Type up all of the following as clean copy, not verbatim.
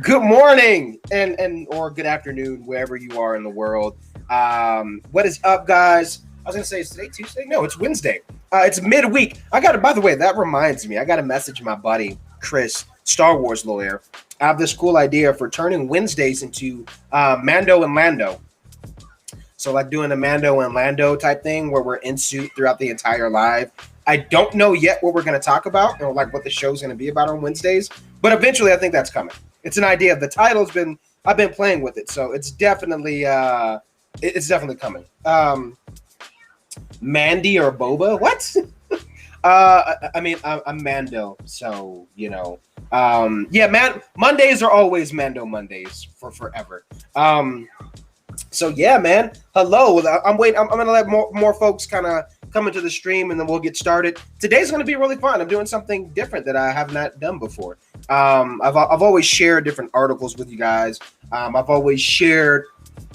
Good morning and or good afternoon wherever you are in the world. What is up, guys? I was gonna say, is today Tuesday? No, it's Wednesday. It's midweek. I got to. By the way, that reminds me. I got to message my buddy Chris, Star Wars lawyer. I have this cool idea for turning Wednesdays into Mando and Lando. So like doing a Mando and Lando type thing where we're in suit throughout the entire live. I don't know yet what we're going to talk about or like what the show's going to be about on Wednesdays, but eventually I think that's coming. It's an idea. The title's been I've been playing with it, so it's definitely coming. Mandy or Boba? What? I'm Mando, so yeah, man. Mondays are always Mando Mondays for forever. So yeah, man. Hello. I'm waiting. I'm gonna let more folks kind of come into the stream, and then we'll get started. Today's gonna be really fun. I'm doing something different that I have not done before. I've always shared different articles with you guys. I've always shared,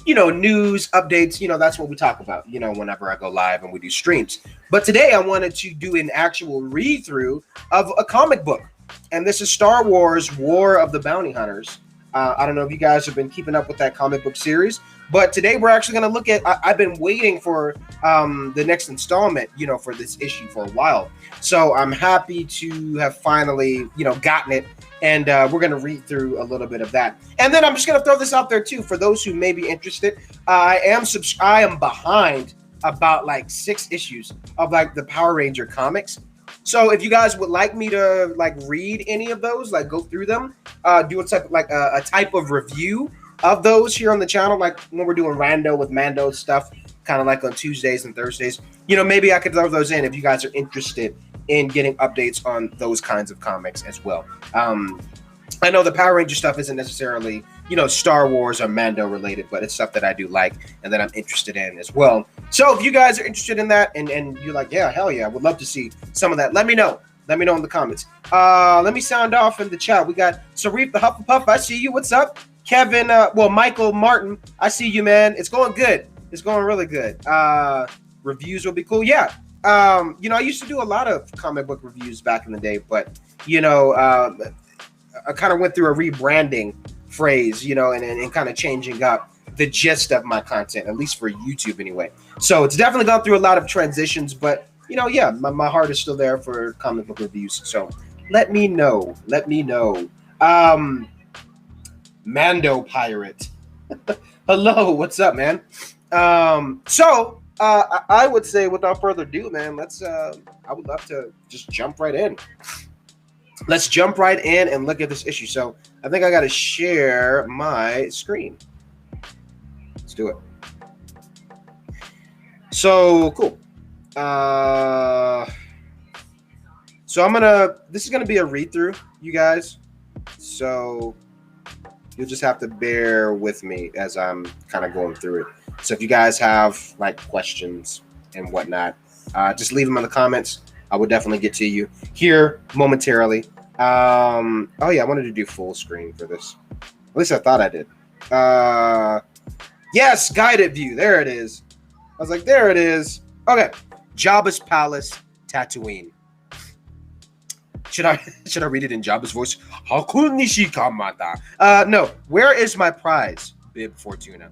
news updates. That's what we talk about. Whenever I go live and we do streams. But today I wanted to do an actual read through of a comic book, and this is Star Wars: War of the Bounty Hunters. I don't know if you guys have been keeping up with that comic book series, but today we're actually going to look at. I've been waiting for the next installment, for this issue for a while. So I'm happy to have finally, gotten it, and we're going to read through a little bit of that. And then I'm just going to throw this out there too for those who may be interested. I am behind about like 6 issues of like the Power Ranger comics. So if you guys would like me to like read any of those, like go through them, do a type of review of those here on the channel, like when we're doing rando with Mando stuff, kind of like on Tuesdays and Thursdays, maybe I could throw those in if you guys are interested in getting updates on those kinds of comics as well. I know the Power Ranger stuff isn't necessarily, Star Wars or Mando related, but it's stuff that I do like and that I'm interested in as well. So if you guys are interested in that and you're like, yeah, hell yeah, I would love to see some of that, let me know. Let me know in the comments. Let me sound off in the chat. We got Sarif the Hufflepuff. I see you. What's up? Kevin, Michael Martin. I see you, man. It's going good. It's going really good. Reviews will be cool. Yeah. I used to do a lot of comic book reviews back in the day, but, I kind of went through a rebranding phrase, and kind of changing up the gist of my content, at least for YouTube anyway. So it's definitely gone through a lot of transitions, but yeah, my heart is still there for comic book reviews. So let me know. Mando Pirate. Hello, what's up, man? I would say without further ado, man, I would love to just jump right in. Let's jump right in and look at this issue. So I think I got to share my screen. Let's do it. So cool. This is going to be a read through, you guys. So you'll just have to bear with me as I'm kind of going through it. So if you guys have like questions and whatnot, just leave them in the comments. I will definitely get to you here momentarily. Oh yeah, I wanted to do full screen for this. At least I thought I did. Yes, guided view. There it is. I was like, there it is. Okay. Jabba's Palace, Tatooine. Should I read it in Jabba's voice? No. Where is my prize, Bib Fortuna?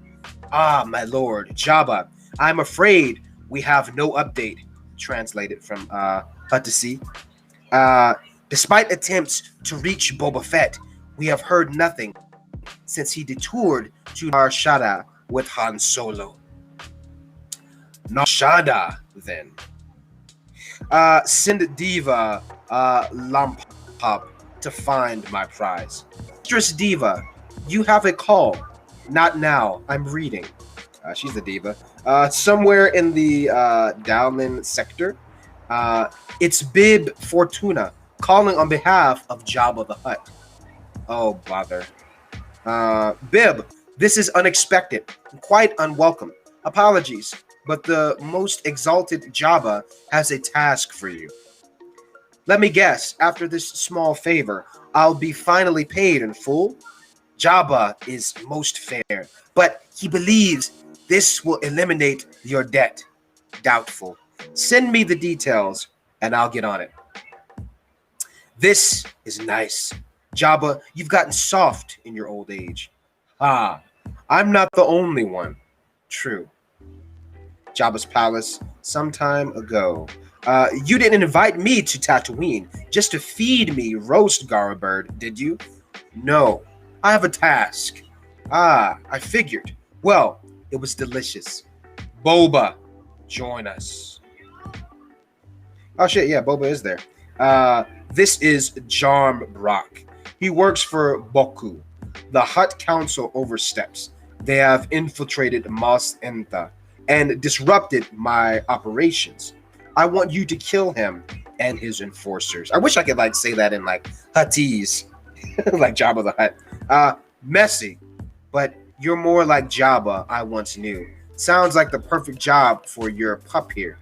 Ah, my lord, Jabba. I'm afraid we have no update. Translated from Hutt. Despite attempts to reach Boba Fett, we have heard nothing since he detoured to Narshada with Han Solo. Narshada, then. Send Diva Lampop to find my prize. Mistress Diva, you have a call. Not now. I'm reading. She's the diva. Somewhere in the Dowlin sector. It's Bib Fortuna calling on behalf of Jabba the Hutt. Oh, bother. Bib, this is unexpected, quite unwelcome. Apologies, but the most exalted Jabba has a task for you. Let me guess, after this small favor, I'll be finally paid in full? Jabba is most fair, but he believes this will eliminate your debt. Doubtful. Send me the details, and I'll get on it. This is nice. Jabba, you've gotten soft in your old age. Ah, I'm not the only one. True. Jabba's palace some time ago. You didn't invite me to Tatooine just to feed me roast Garabird, did you? No, I have a task. Ah, I figured. Well, it was delicious. Boba, join us. Oh shit, yeah, Boba is there. This is Jarm Brock. He works for Boku. The Hutt Council oversteps. They have infiltrated Mos Enta and disrupted my operations. I want you to kill him and his enforcers. I wish I could like say that in like Huttese, like Jabba the Hutt. Messy, but you're more like Jabba I once knew. Sounds like the perfect job for your pup here.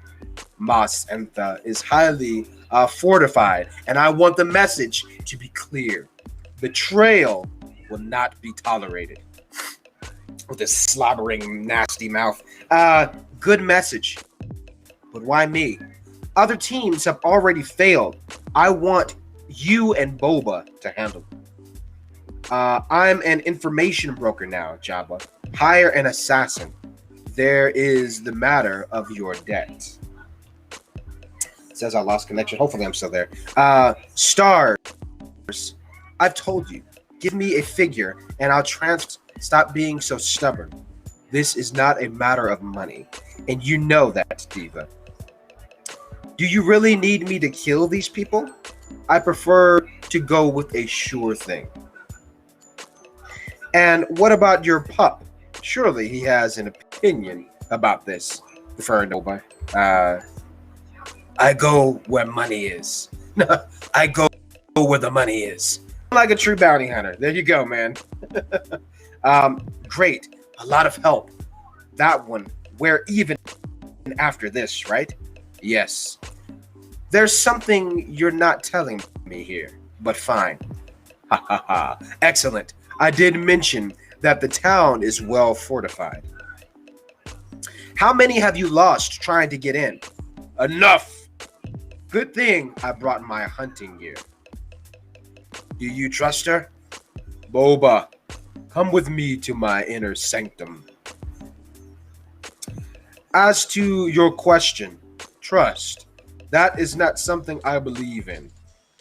Mos Enta is highly fortified, and I want the message to be clear. Betrayal will not be tolerated. With this slobbering, nasty mouth. Good message. But why me? Other teams have already failed. I want you and Boba to handle it. I'm an information broker now, Jabba. Hire an assassin. There is the matter of your debt. It says I lost connection. Hopefully I'm still there. Stars. I've told you. Give me a figure and I'll transfer. Stop being so stubborn. This is not a matter of money. And you know that, Diva. Do you really need me to kill these people? I prefer to go with a sure thing. And what about your pup? Surely he has an opinion about this. Referring to Boba. I go where money is. I go where the money is. Like a true bounty hunter. There you go, man. Great. A lot of help. That one. We're even after this, right? Yes. There's something you're not telling me here, but fine. Ha ha ha. Excellent. I did mention that the town is well fortified. How many have you lost trying to get in? Enough. Good thing I brought my hunting gear. Do you trust her? Boba, come with me to my inner sanctum. As to your question, trust, that is not something I believe in.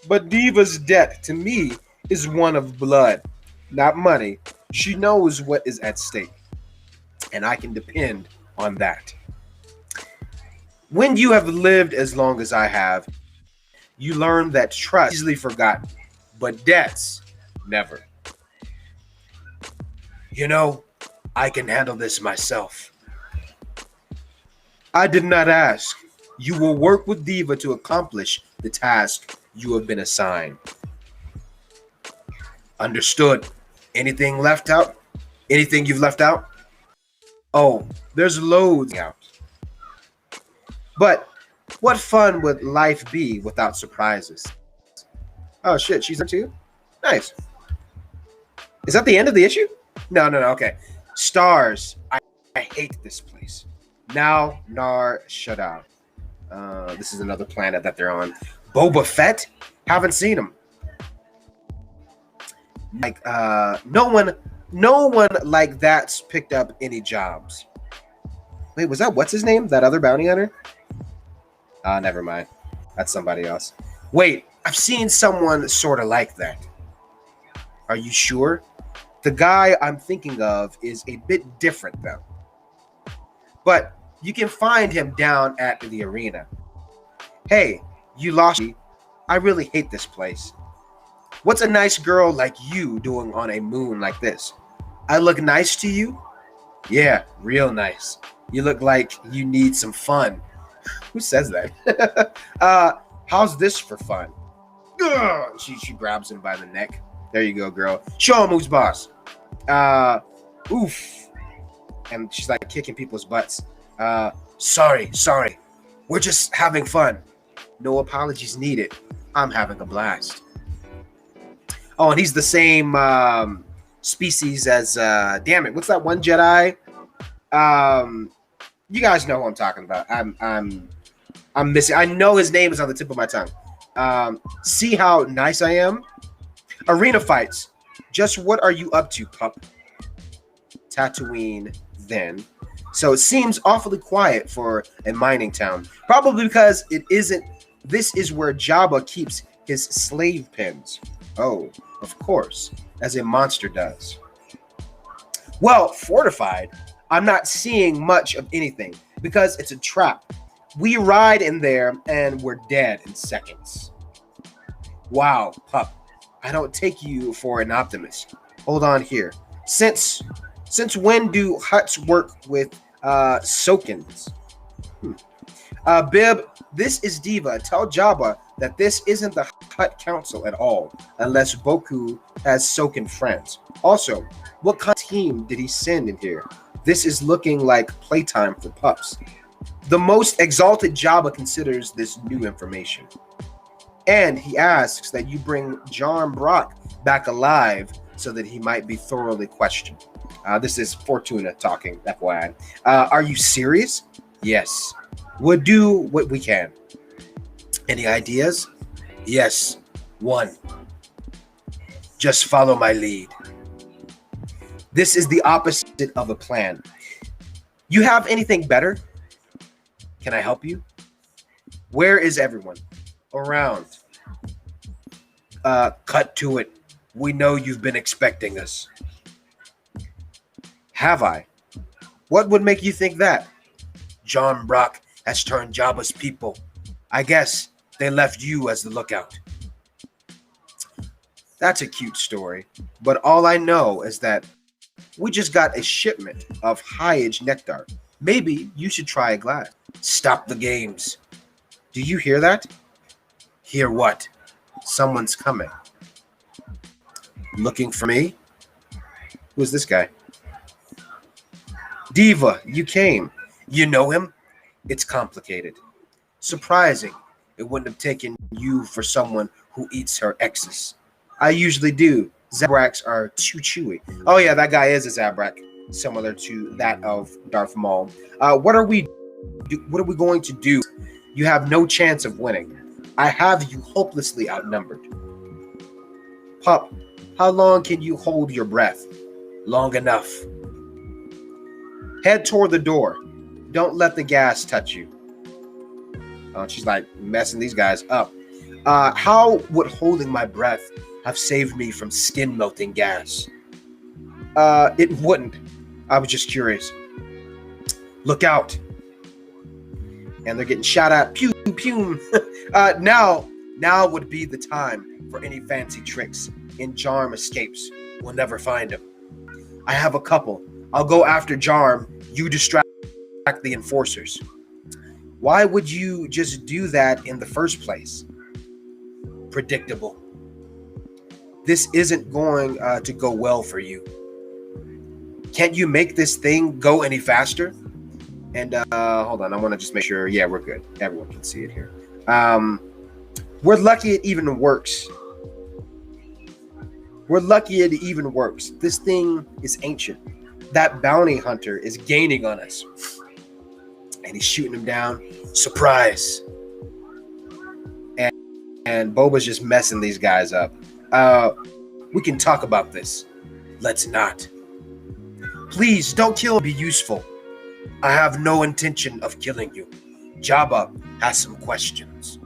But Diva's debt to me is one of blood, not money. She knows what is at stake, and I can depend on that. When you have lived as long as I have, you learn that trust is easily forgotten, but debts, never. You know, I can handle this myself. I did not ask. You will work with Diva to accomplish the task you have been assigned. Understood. Anything left out? Anything you've left out? Oh, there's loads out. But what fun would life be without surprises? Oh shit, she's there too? Nice. Is that the end of the issue? No, okay. Stars. I hate this place. Now, Nar Shaddaa. This is another planet that they're on. Boba Fett? Haven't seen him. Like, no one like that's picked up any jobs. Wait, was that what's his name? That other bounty hunter? Never mind. That's somebody else. Wait, I've seen someone sort of like that. Are you sure? The guy I'm thinking of is a bit different, though. But you can find him down at the arena. Hey, you lost me. I really hate this place. What's a nice girl like you doing on a moon like this? I look nice to you? Yeah, real nice. You look like you need some fun. Who says that? How's this for fun? She grabs him by the neck. There you go, girl. Show him who's boss. Oof. And she's like kicking people's butts. Sorry. We're just having fun. No apologies needed. I'm having a blast. Oh, and he's the same species as damn it, what's that one Jedi? You guys know who I'm talking about. I'm missing. I know his name is on the tip of my tongue. See how nice I am? Arena fights. Just what are you up to, pup? Tatooine, then. So it seems awfully quiet for a mining town. Probably because it isn't. This is where Jabba keeps his slave pens. Oh, of course, as a monster does. Well, fortified, I'm not seeing much of anything because it's a trap. We ride in there and we're dead in seconds. Wow, pup, I don't take you for an optimist. Hold on here. Since when do Hutts work with Sokins? Bib, this is Diva. Tell Jabba that this isn't the Hutt Council at all, unless Boku has Sokin friends. Also, what kind of team did he send in here? This is looking like playtime for pups. The most exalted Jabba considers this new information. And he asks that you bring John Brock back alive so that he might be thoroughly questioned. This is Fortuna talking, FYI. Are you serious? Yes. We'll do what we can. Any ideas? Yes. One. Just follow my lead. This is the opposite of a plan. You have anything better? Can I help you? Where is everyone? Around. Cut to it. We know you've been expecting us. Have I? What would make you think that? John Brock has turned Jabba's people. I guess they left you as the lookout. That's a cute story, but all I know is that we just got a shipment of high-age nectar. Maybe you should try a glass. Stop the games. Do you hear that? Hear what? Someone's coming. Looking for me? Who's this guy? Diva, you came. You know him? It's complicated. Surprising. It wouldn't have taken you for someone who eats her exes. I usually do. Zabraks are too chewy. Oh yeah, that guy is a Zabrak, similar to that of Darth Maul. What are we going to do? You have no chance of winning. I have you hopelessly outnumbered. Pup, how long can you hold your breath? Long enough. Head toward the door. Don't let the gas touch you. She's like messing these guys up. How would holding my breath have saved me from skin melting gas? It wouldn't. I was just curious. Look out. And they're getting shot at. Pew, pew. Now would be the time for any fancy tricks. In Jarm escapes. We'll never find him. I have a couple. I'll go after Jarm. You distract the enforcers. Why would you just do that in the first place? Predictable. This isn't going to go well for you. Can't you make this thing go any faster? And hold on, I want to just make sure. Yeah, we're good. Everyone can see it here. We're lucky it even works. We're lucky it even works. This thing is ancient. That bounty hunter is gaining on us. And he's shooting him down. Surprise. And Boba's just messing these guys up. We can talk about this. Let's not. Please don't kill me. Be useful. I have no intention of killing you. Jabba has some questions.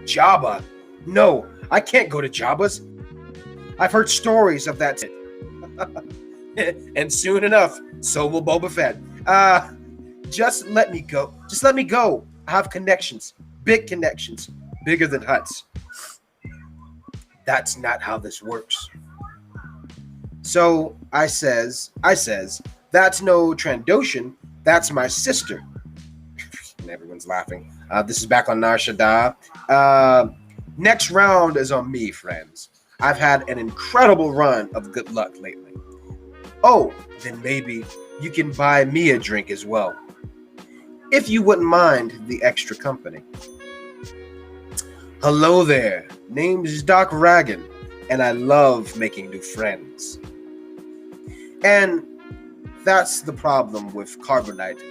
Jabba? No, I can't go to Jabba's. I've heard stories of that. And soon enough, so will Boba Fett. Just let me go. Just let me go. I have connections. Big connections. Bigger than Hutt's. That's not how this works. So I says, that's no Trandoshan. That's my sister. And everyone's laughing. This is back on Nar Shaddaa. Next round is on me, friends. I've had an incredible run of good luck lately. Oh, then maybe you can buy me a drink as well. If you wouldn't mind the extra company. Hello there. Name's Doc Ragan, and I love making new friends. And that's the problem with carbonite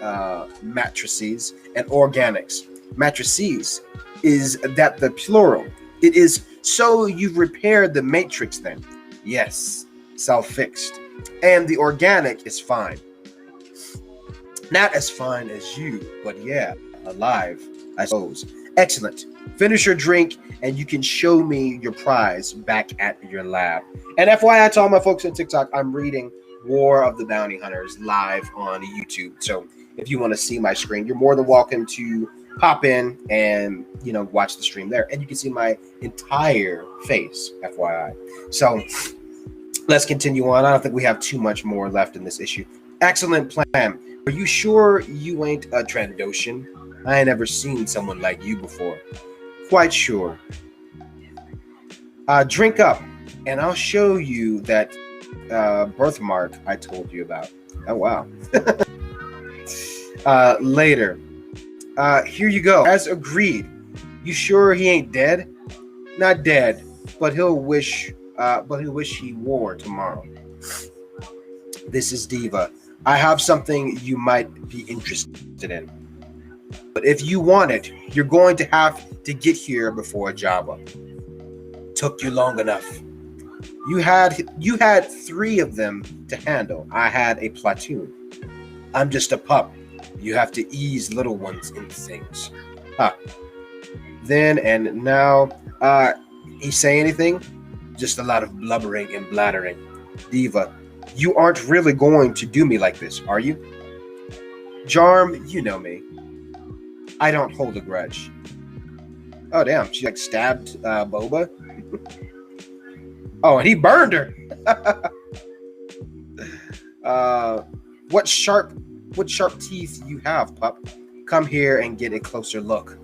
matrices and organics. Matrices is that the plural. It is So you've repaired the matrix then? Yes, self-fixed. And the organic is fine. Not as fine as you, but yeah, alive, I suppose. Excellent. Finish your drink and you can show me your prize back at your lab. And FYI to all my folks on TikTok, I'm reading War of the Bounty Hunters live on YouTube. So if you want to see my screen, you're more than welcome to pop in and, watch the stream there. And you can see my entire face, FYI. So let's continue on. I don't think we have too much more left in this issue. Excellent plan. Are you sure you ain't a Trandoshan? I ain't ever seen someone like you before. Quite sure. Drink up, and I'll show you that birthmark I told you about. Oh, wow. Later. Here you go. As agreed. You sure he ain't dead? Not dead, but he'll wish he wore tomorrow. This is Diva. I have something you might be interested in. But if you want it, you're going to have to get here before Jabba. Took you long enough. You had 3 of them to handle. I had a platoon. I'm just a pup. You have to ease little ones into things. Then and now, he say anything? Just a lot of blubbering and blathering. Diva, you aren't really going to do me like this, are you? Jarm, you know me. I don't hold a grudge. Oh, damn. She stabbed Boba. Oh, and he burned her. What sharp teeth you have, pup. Come here and get a closer look.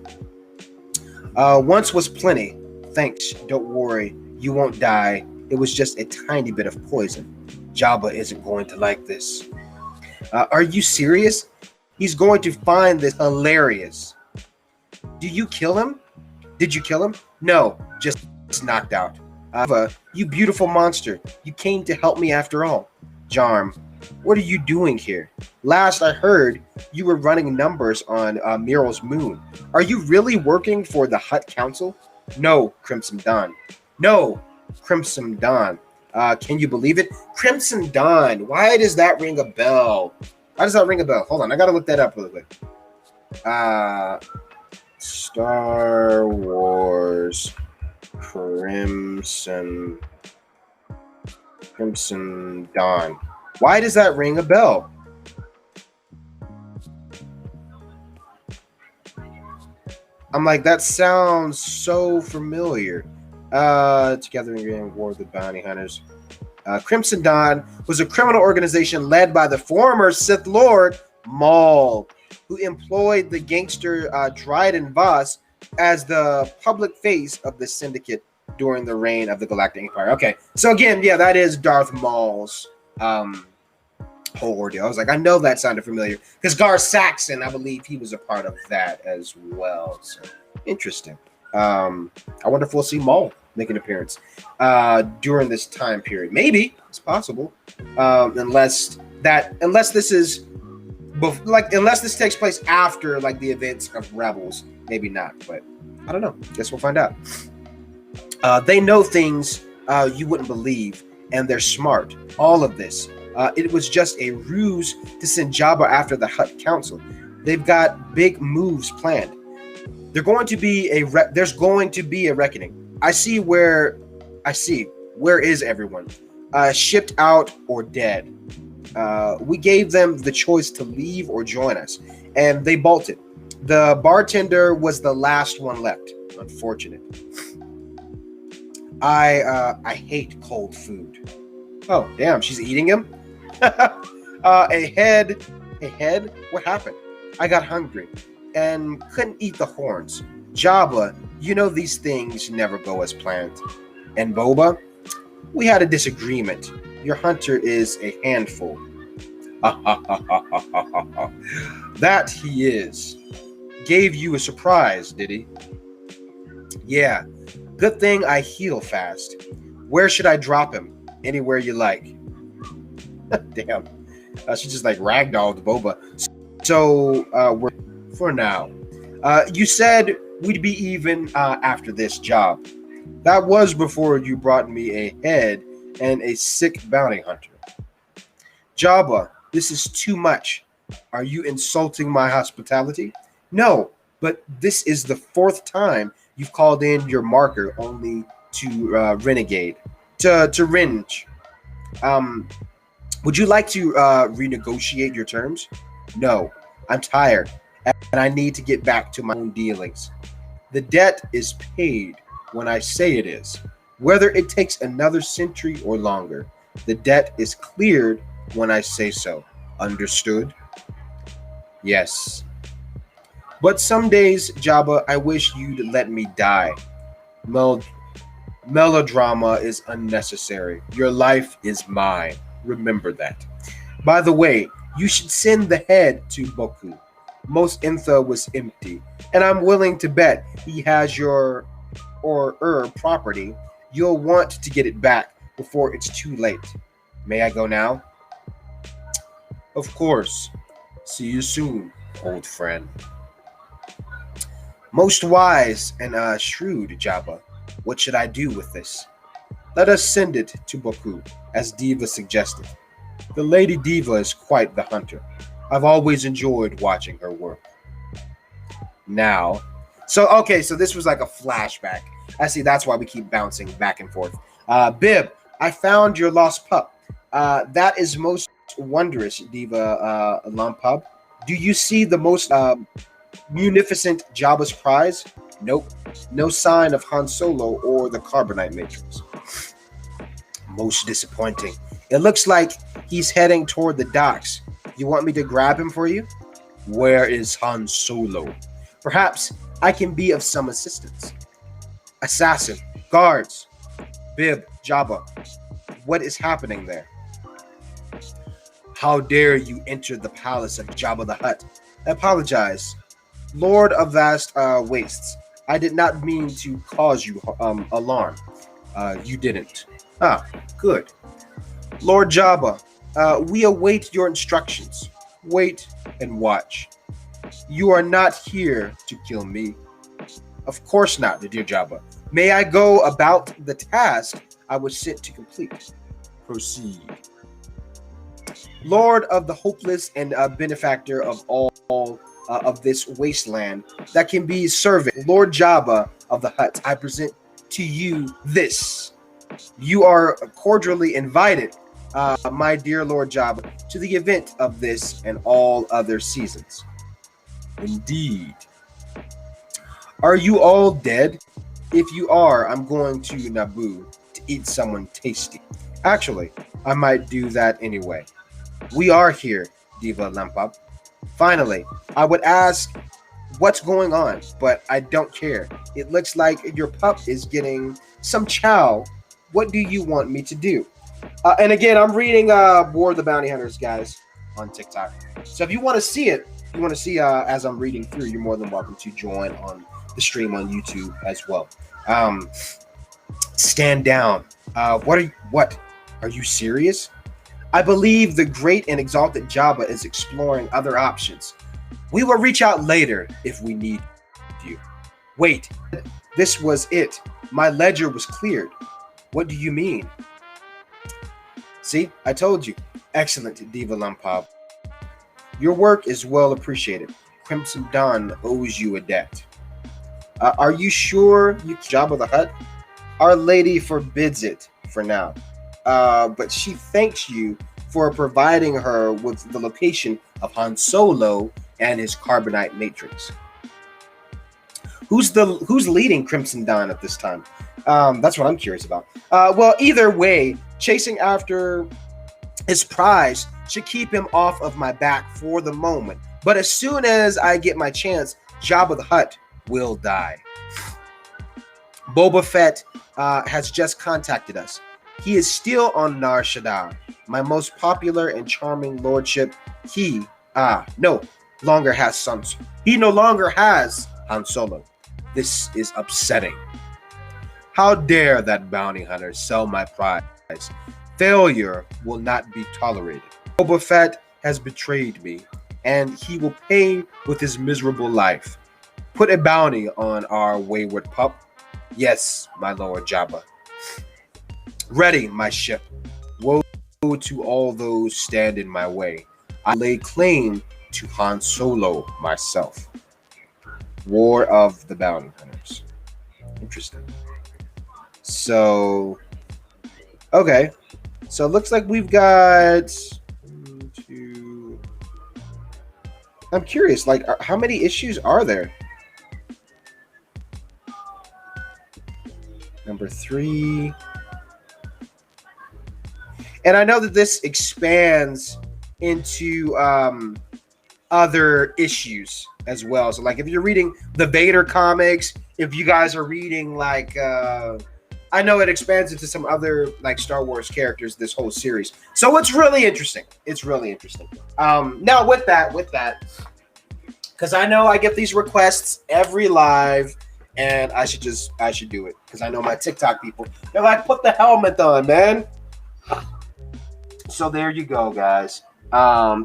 Once was plenty. Thanks. Don't worry. You won't die. It was just a tiny bit of poison. Jabba isn't going to like this. Are you serious? He's going to find this hilarious. Did you kill him? No, just knocked out. You beautiful monster. You came to help me after all. Jarm, what are you doing here? Last I heard, you were running numbers on Mural's moon. Are you really working for the Hutt Council? No, Crimson Dawn. No, Crimson Dawn. Can you believe it? Crimson Dawn. Why does that ring a bell? Hold on, I gotta look that up really quick. Star Wars Crimson Dawn. Why does that ring a bell? I'm like, that sounds so familiar. Together in War of the Bounty Hunters. Crimson Dawn was a criminal organization led by the former Sith Lord Maul, who employed the gangster Dryden Voss as the public face of the syndicate during the reign of the Galactic Empire. Okay, so again, yeah, that is Darth Maul's whole ordeal. I was like, I know that sounded familiar because Gar Saxon, I believe he was a part of that as well. So interesting. I wonder if we'll see Maul make an appearance during this time period. Maybe it's possible, unless this takes place after the events of Rebels. Maybe not, but I don't know. Guess we'll find out. They know things you wouldn't believe, and they're smart. All of this. It was just a ruse to send Jabba after the Hutt Council. They've got big moves planned. There's going to be a reckoning. I see. Where is everyone? Shipped out or dead. We gave them the choice to leave or join us, and they bolted. The bartender was the last one left. Unfortunate. I hate cold food. Oh, damn, she's eating him? A head? What happened? I got hungry and couldn't eat the horns. Jabba, you know these things never go as planned. And Boba, we had a disagreement. Your hunter is a handful. That he is. Gave you a surprise, did he? Yeah. Good thing I heal fast. Where should I drop him? Anywhere you like. Damn. She just ragdolled Boba. So, we're for now. You said we'd be even after this job. That was before you brought me a head and a sick bounty hunter. Jabba, this is too much. Are you insulting my hospitality? No, but this is the fourth time you've called in your marker only to renegade, to ringe. Um, would you like to renegotiate your terms? No, I'm tired and I need to get back to my own dealings. The debt is paid when I say it is, whether it takes another century or longer. The debt is cleared when I say so. Understood? Yes. But some days, Jabba, I wish you'd let me die. Mel- Melodrama is unnecessary. Your life is mine. Remember that. By the way, you should send the head to Boku. Most Intha was empty, and I'm willing to bet he has your property. You'll want to get it back before it's too late. May I go now? Of course. See you soon, old friend. Most wise and shrewd Jabba. What should I do with this? Let us send it to Boku, as Diva suggested. The Lady Diva is quite the hunter. I've always enjoyed watching her work. Now, so this was like a flashback. I see that's why we keep bouncing back and forth. Bib, I found your lost pup. That is most wondrous, Diva Lumpub. Do you see the most munificent Jabba's prize? Nope. No sign of Han Solo or the Carbonite Matrix. Most disappointing. It looks like he's heading toward the docks. You want me to grab him for you? Where is Han Solo? Perhaps I can be of some assistance. Assassin, guards, Bib, Jabba, what is happening there? How dare you enter the palace of Jabba the Hutt? I apologize. Lord of vast wastes, I did not mean to cause you alarm. You didn't. Ah, good. Lord Jabba, we await your instructions. Wait and watch. You are not here to kill me. Of course not, dear Jabba. May I go about the task I was sent to complete? Proceed. Lord of the hopeless and benefactor of all of this wasteland that can be servant, Lord Jabba of the Hutt, I present to you this. You are cordially invited, my dear Lord Jabba, to the event of this and all other seasons. Indeed. Are you all dead? If you are, I'm going to Naboo to eat someone tasty. Actually, I might do that anyway. We are here, Diva Lampop. Finally, I would ask what's going on, but I don't care. It looks like your pup is getting some chow. What do you want me to do? And again, I'm reading War of the Bounty Hunters, guys, on TikTok. So if you want to see it, if you want to see as I'm reading through, you're more than welcome to join on the stream on YouTube as well. Stand down. What? Are you serious? I believe the great and exalted Jabba is exploring other options. We will reach out later if we need you. Wait, this was it. My ledger was cleared. What do you mean? See, I told you. Excellent, Diva Lumpab. Your work is well appreciated. Crimson Dawn owes you a debt. Are you sure you Jabba the Hutt? Our Lady forbids it for now. But she thanks you for providing her with the location of Han Solo and his Carbonite Matrix. Who's leading Crimson Dawn at this time? That's what I'm curious about. Well, either way, chasing after his prize should keep him off of my back for the moment. But as soon as I get my chance, Jabba the Hutt will die. Boba Fett has just contacted us. He is still on Nar Shaddaa, my most popular and charming lordship. He no longer has sons. He no longer has Han Solo. This is upsetting. How dare that bounty hunter sell my prize? Failure will not be tolerated. Boba Fett has betrayed me, and he will pay with his miserable life. Put a bounty on our wayward pup. Yes, my lord Jabba. Ready, my ship. Woe to all those stand in my way. I lay claim to Han Solo myself. War of the Bounty Hunters. Interesting. So, okay. So it looks like we've got two. I'm curious, like, how many issues are there? Number 3. And I know that this expands into other issues as well. So, like, if you're reading the Vader comics, if you guys are reading, like, I know it expands into some other, like, Star Wars characters, this whole series. So it's really interesting. It's really interesting. Now, with that, because I know I get these requests every live, and I should do it. Because I know my TikTok people, they're like, put the helmet on, man. So there you go, guys.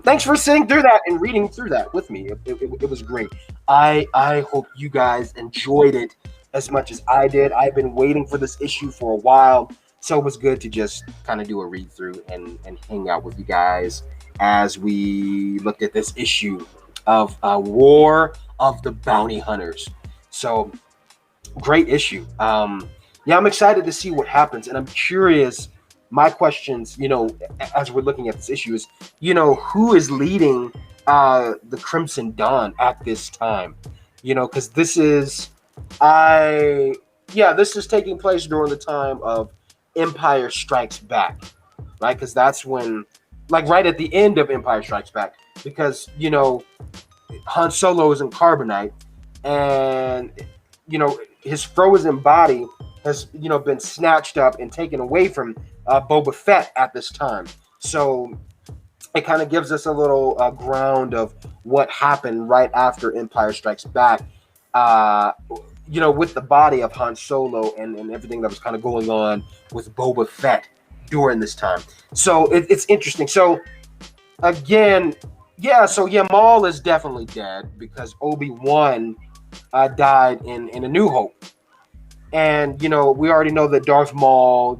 Thanks for sitting through that and reading through that with me. It was great. I hope you guys enjoyed it as much as I did. I've been waiting for this issue for a while, so it was good to just kind of do a read through and hang out with you guys as we looked at this issue of War of the Bounty Hunters. So great issue. Yeah, I'm excited to see what happens, and I'm curious. My questions, as we're looking at this issue is, who is leading the Crimson Dawn at this time? Because this is taking place during the time of Empire Strikes Back, right? Because that's when, like, right at the end of Empire Strikes Back, because, Han Solo is in carbonite, and, his frozen body has, been snatched up and taken away from Boba Fett at this time. So it kind of gives us a little ground of what happened right after Empire Strikes Back, with the body of Han Solo and everything that was kind of going on with Boba Fett during this time. So it's interesting. So again, Maul is definitely dead because Obi-Wan died in A New Hope. And, we already know that Darth Maul,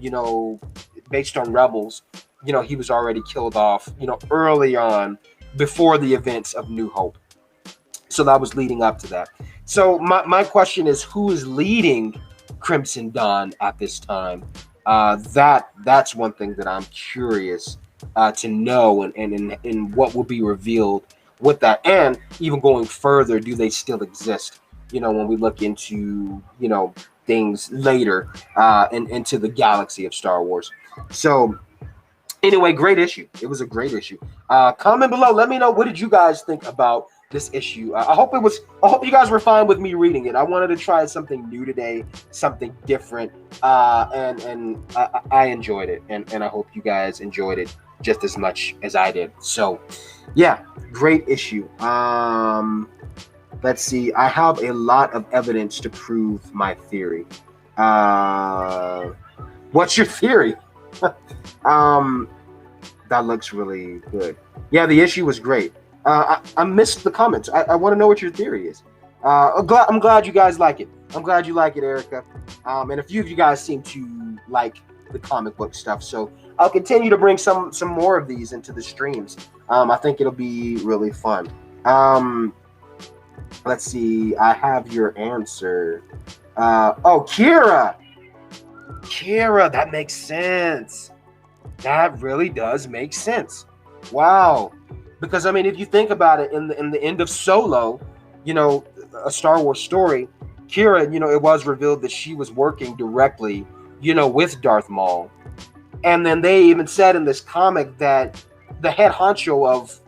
based on Rebels, he was already killed off, early on before the events of New Hope. So that was leading up to that. So my question is, who is leading Crimson Dawn at this time? That's one thing that I'm curious to know and what will be revealed with that. And even going further, do they still exist? When we look into, things later and into the galaxy of Star Wars. So anyway, great issue. It was a great issue. Comment below. Let me know, what did you guys think about this issue? I hope you guys were fine with me reading it. I wanted to try something new today, something different, and I enjoyed it, and I hope you guys enjoyed it just as much as I did. So yeah, great issue. Let's see. I have a lot of evidence to prove my theory. What's your theory? That looks really good. Yeah, the issue was great. I missed the comments. I want to know what your theory is. I'm glad you guys like it. I'm glad you like it, Erica. And a few of you guys seem to like the comic book stuff. So I'll continue to bring some more of these into the streams. I think it'll be really fun. Let's see. I have your answer. Kira. Kira, that makes sense. That really does make sense. Wow. Because, I mean, if you think about it, in the end of Solo, a Star Wars story, Kira, it was revealed that she was working directly, with Darth Maul. And then they even said in this comic that the head honcho of,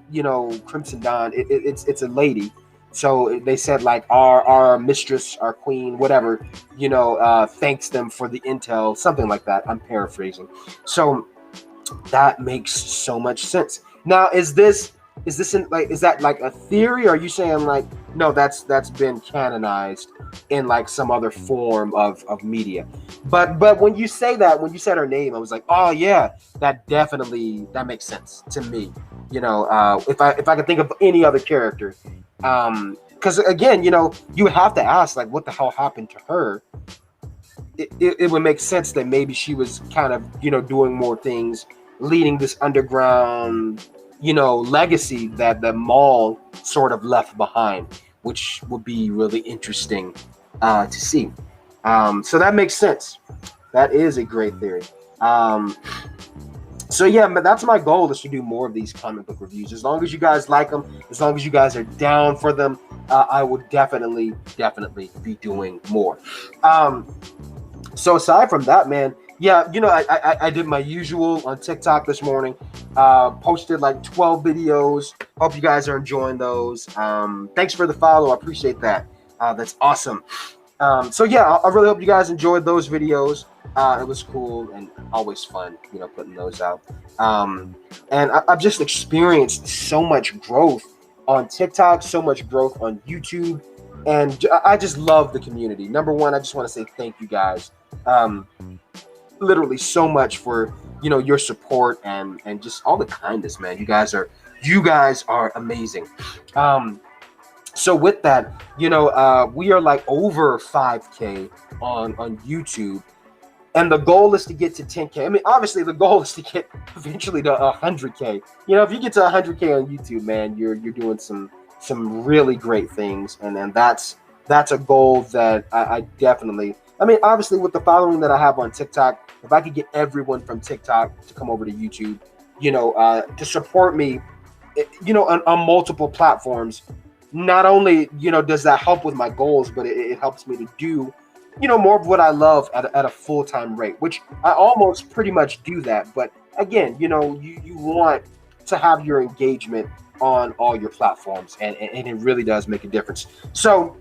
Crimson Dawn, it's a lady. So they said, like, our mistress, our queen, whatever, thanks them for the intel, something like that. I'm paraphrasing. So that makes so much sense. Now, is that like a theory? Or are you saying, like, no, that's been canonized in, like, some other form of media? But when you say that, when you said her name, I was like, oh yeah, that makes sense to me. If I could think of any other character, because again, you would have to ask, like, what the hell happened to her? it would make sense that maybe she was kind of, doing more things, leading this underground, legacy that the mall sort of left behind, which would be really interesting to see. So that makes sense. That is a great theory. So yeah, but that's my goal, is to do more of these comic book reviews. As long as you guys like them, as long as you guys are down for them, I would definitely be doing more. So aside from that, man, yeah, I did my usual on TikTok this morning. Posted like 12 videos. Hope you guys are enjoying those. Thanks for the follow. I appreciate that. That's awesome. So yeah, I really hope you guys enjoyed those videos. It was cool and always fun, putting those out. And I've just experienced so much growth on TikTok, so much growth on YouTube, and I just love the community. Number one, I just want to say thank you guys, literally so much for your support and just all the kindness, man. You guys are amazing. So with that, we are like over 5K on YouTube. And the goal is to get to 10K. I mean, obviously, the goal is to get eventually to 100K. If you get to 100K on YouTube, man, you're doing some really great things. And then that's a goal that I definitely. I mean, obviously, with the following that I have on TikTok, if I could get everyone from TikTok to come over to YouTube, to support me, on multiple platforms, not only does that help with my goals, but it helps me to do more of what I love at a full-time rate, which I almost pretty much do that. But again, you want to have your engagement on all your platforms, and it really does make a difference. So,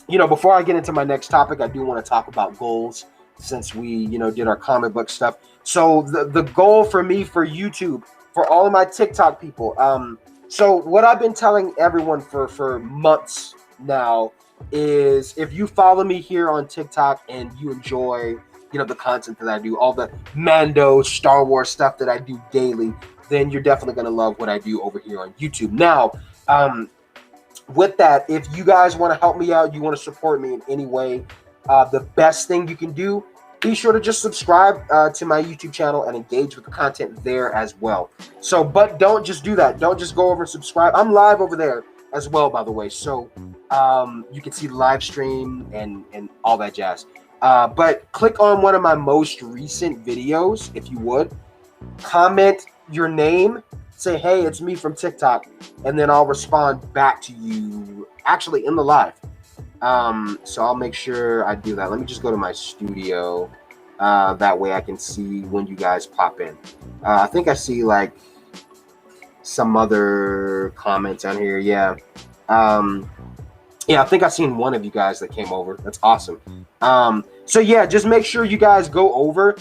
before I get into my next topic, I do want to talk about goals, since we, did our comic book stuff. So the goal for me for YouTube, for all of my TikTok people, so what I've been telling everyone for months now is, if you follow me here on TikTok and you enjoy, the content that I do, all the Mando, Star Wars stuff that I do daily, then you're definitely going to love what I do over here on YouTube. Now, with that, if you guys want to help me out, you want to support me in any way, the best thing you can do, be sure to just subscribe to my YouTube channel and engage with the content there as well. So, but don't just do that. Don't just go over and subscribe. I'm live over there as well, by the way. So you can see the live stream and all that jazz. But click on one of my most recent videos, if you would. Comment your name. Say, hey, it's me from TikTok. And then I'll respond back to you, actually, in the live. So I'll make sure I do that. Let me just go to my studio. That way I can see when you guys pop in. I think I see like some other comments on here. Yeah. Yeah, I think I've seen one of you guys that came over. That's awesome. So yeah, just make sure you guys go over,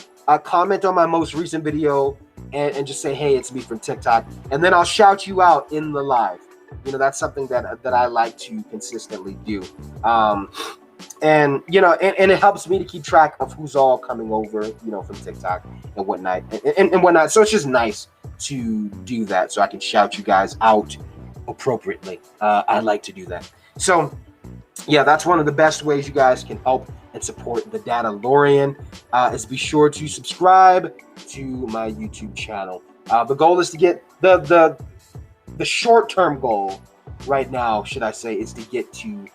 comment on my most recent video, and just say, hey, it's me from TikTok. And then I'll shout you out in the live. That's something that I like to consistently do. And it helps me to keep track of who's all coming over, from TikTok and whatnot and whatnot. So it's just nice to do that, so I can shout you guys out appropriately. I like to do that. So yeah, that's one of the best ways you guys can help and support the DadaLorian, is be sure to subscribe to my YouTube channel. The goal is to get the short-term goal right now, should I say, is to get to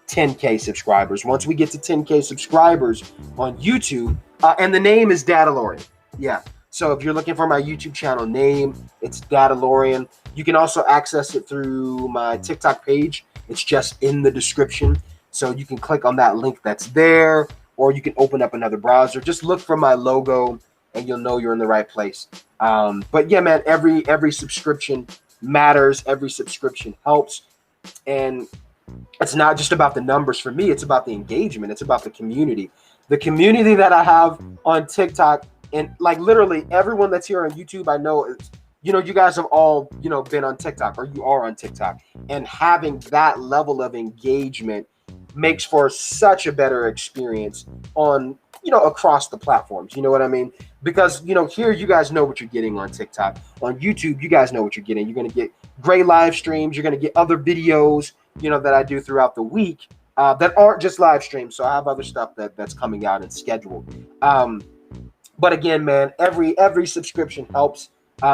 10K subscribers. Once we get to 10K subscribers on YouTube, and the name is DadaLorian. Yeah. So if you're looking for my YouTube channel name, it's DadaLorian. You can also access it through my TikTok page. It's just in the description. So you can click on that link that's there, or you can open up another browser. Just look for my logo and you'll know you're in the right place. But yeah, man, every subscription matters. Every subscription helps. And it's not just about the numbers for me. It's about the engagement. It's about the community. The community that I have on TikTok, and like literally everyone that's here on YouTube, I know is, you guys have all, been on TikTok, or you are on TikTok, and having that level of engagement makes for such a better experience on, across the platforms. You know what I mean? Because, here you guys know what you're getting on TikTok. On YouTube, you guys know what you're getting. You're going to get great live streams. You're going to get other videos, that I do throughout the week. that aren't just live streams. So I have other stuff that's coming out and scheduled. But again, man, every subscription helps.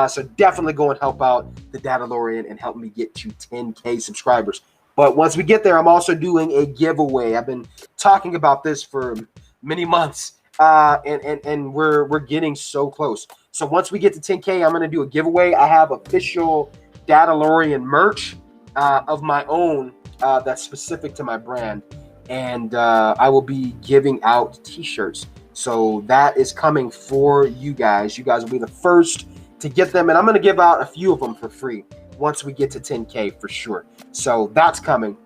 So definitely go and help out the DadaLorian and help me get to 10K subscribers. But once we get there, I'm also doing a giveaway. I've been talking about this for many months, and we're getting so close. So once we get to 10K, I'm going to do a giveaway. I have official DadaLorian merch of my own that's specific to my brand, and I will be giving out T-shirts. So that is coming for you guys. You guys will be the first to get them, and I'm going to give out a few of them for free once we get to 10K for sure. So that's coming.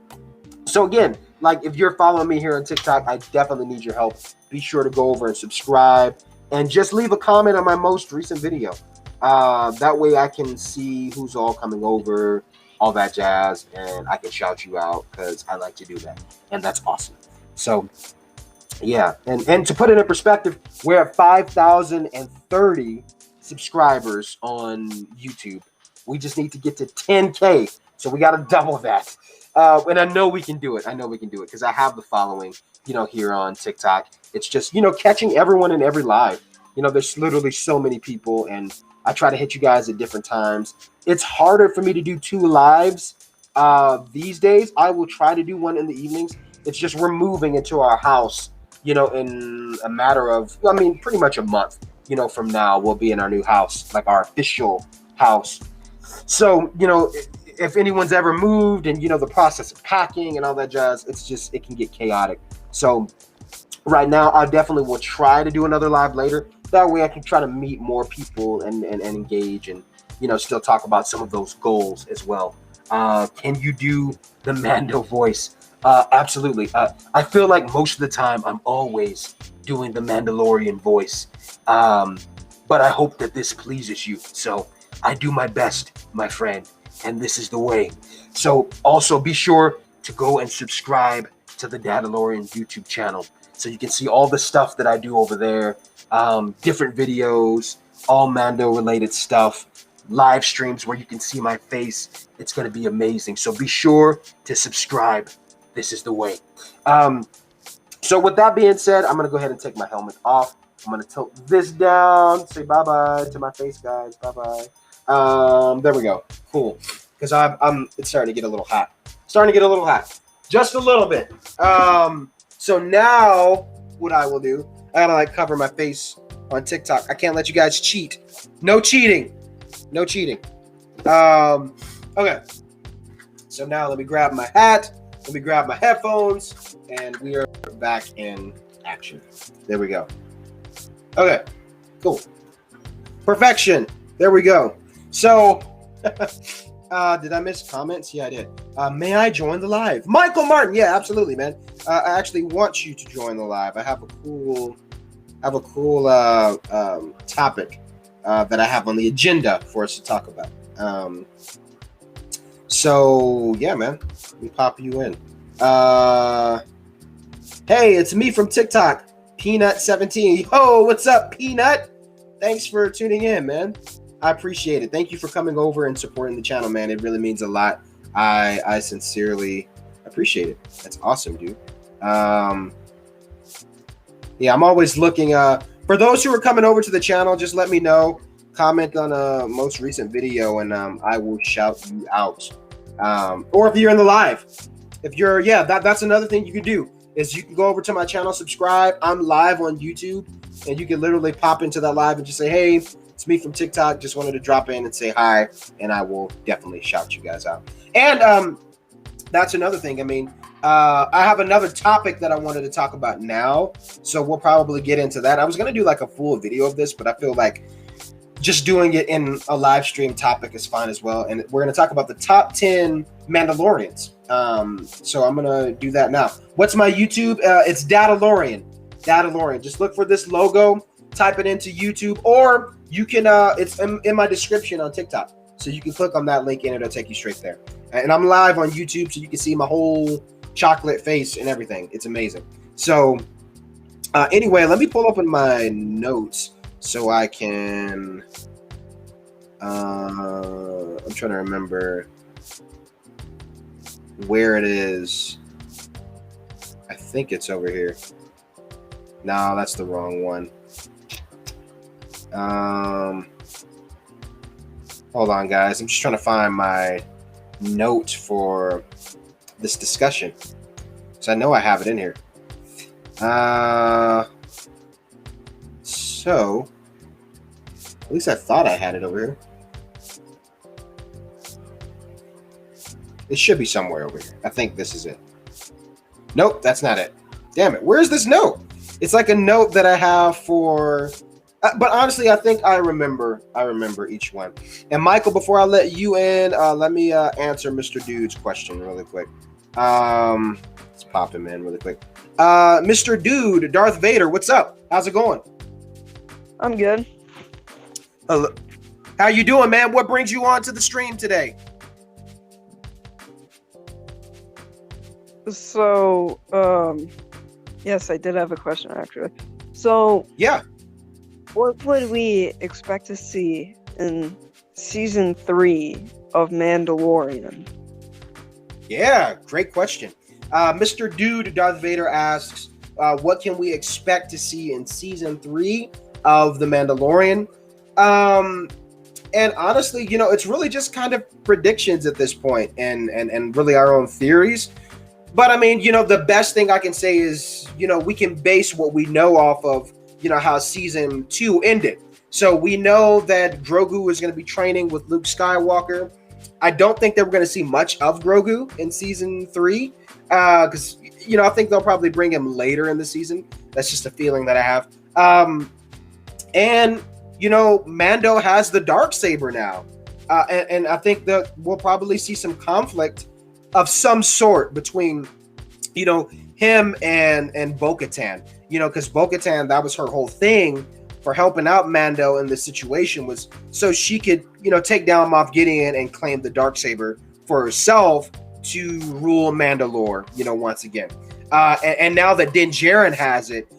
So again, like if you're following me here on TikTok, I definitely need your help. Be sure to go over and subscribe and just leave a comment on my most recent video. That way I can see who's all coming over, all that jazz, and I can shout you out because I like to do that. And that's awesome. So yeah, and to put it in perspective, we're at 5,030 subscribers on YouTube. We just need to get to 10K, so we got to double that. And I know we can do it. I know we can do it because I have the following, here on TikTok. It's just, catching everyone in every live. There's literally so many people, and I try to hit you guys at different times. It's harder for me to do 2 lives these days. I will try to do one in the evenings. It's just we're moving into our house, in a matter of, pretty much a month, from now, we'll be in our new house, like our official house. So, if anyone's ever moved and, the process of packing and all that jazz, it can get chaotic. So right now, I definitely will try to do another live later. That way I can try to meet more people and engage and, still talk about some of those goals as well. Can you do the Mando voice? Absolutely. I feel like most of the time I'm always doing the Mandalorian voice. But I hope that this pleases you. So I do my best, my friend, and this is the way. So also be sure to go and subscribe to the DadaLorian YouTube channel so you can see all the stuff that I do over there. Different videos, all Mando related stuff, live streams where you can see my face. It's going to be amazing. So be sure to subscribe. This is the way. So with that being said, I'm going to go ahead and take my helmet off. I'm going to tilt this down. Say bye-bye to my face, guys. Bye-bye. There we go. Cool. Because it's starting to get a little hot. Just a little bit. So now what I will do, I gotta cover my face on TikTok. I can't let you guys cheat. No cheating. Okay. So now let me grab my hat. Let me grab my headphones, and we are back in action. There we go. Okay, cool. Perfection. There we go. So, did I miss comments? Yeah, I did. May I join the live? Michael Martin. Yeah, absolutely, man. I actually want you to join the live. I have a cool topic that I have on the agenda for us to talk about. So yeah, man, let me pop you in. Hey, it's me from TikTok, Peanut17. Yo, what's up, Peanut? Thanks for tuning in, man. I appreciate it. Thank you for coming over and supporting the channel, man. It really means a lot. I sincerely appreciate it. That's awesome, dude. Yeah, I'm always looking. For those who are coming over to the channel, just let me know. Comment on a most recent video, and I will shout you out. Or if you're in the live, that's another thing you can do is you can go over to my channel, subscribe. I'm live on YouTube, and you can literally pop into that live and just say, hey, it's me from TikTok. Just wanted to drop in and say hi, and I will definitely shout you guys out. And that's another thing. I mean, I have another topic that I wanted to talk about now, so we'll probably get into that. I was going to do like a full video of this, but I feel like just doing it in a live stream topic is fine as well. And we're going to talk about the top 10 Mandalorians. So I'm going to do that now. What's my YouTube? It's DadaLorian. DadaLorian. Just look for this logo, type it into YouTube, or you can, it's in my description on TikTok. So you can click on that link and it'll take you straight there. And I'm live on YouTube, so you can see my whole chocolate face and everything. It's amazing. So anyway, let me pull up in my notes so I can, I'm trying to remember where it is. think it's over here. No, that's the wrong one. Hold on, guys. I'm just trying to find my note for this discussion. So I know I have it in here. So at least I thought I had it over here. It should be somewhere over here. I think this is it. Nope, that's not it. Damn it. Where's this note? It's like a note that I have for... but honestly, I think I remember each one. And Michael, before I let you in, let me answer Mr. Dude's question really quick. Let's pop him in really quick. Mr. Dude, Darth Vader, what's up? How's it going? I'm good. Hello. How you doing, man? What brings you on to the stream today? So, yes, I did have a question actually. So, yeah, what would we expect to see in season 3 of Mandalorian? Yeah, great question. Mr. Dude, Darth Vader asks, what can we expect to see in season 3 of The Mandalorian? And honestly, you know, it's really just kind of predictions at this point and really our own theories. But I mean, you know, the best thing I can say is, you know, we can base what we know off of, you know, how season 2 ended. So we know that Grogu is going to be training with Luke Skywalker. I don't think that we're going to see much of Grogu in season 3 because, you know, I think they'll probably bring him later in the season. That's just a feeling that I have. And, you know, Mando has the Darksaber now. And I think that we'll probably see some conflict of some sort between, you know, him and Bo-Katan, you know, because Bo-Katan, that was her whole thing for helping out Mando in this situation, was so she could, you know, take down Moff Gideon and claim the Darksaber for herself to rule Mandalore, you know, once again. And now that Din Djarin has it,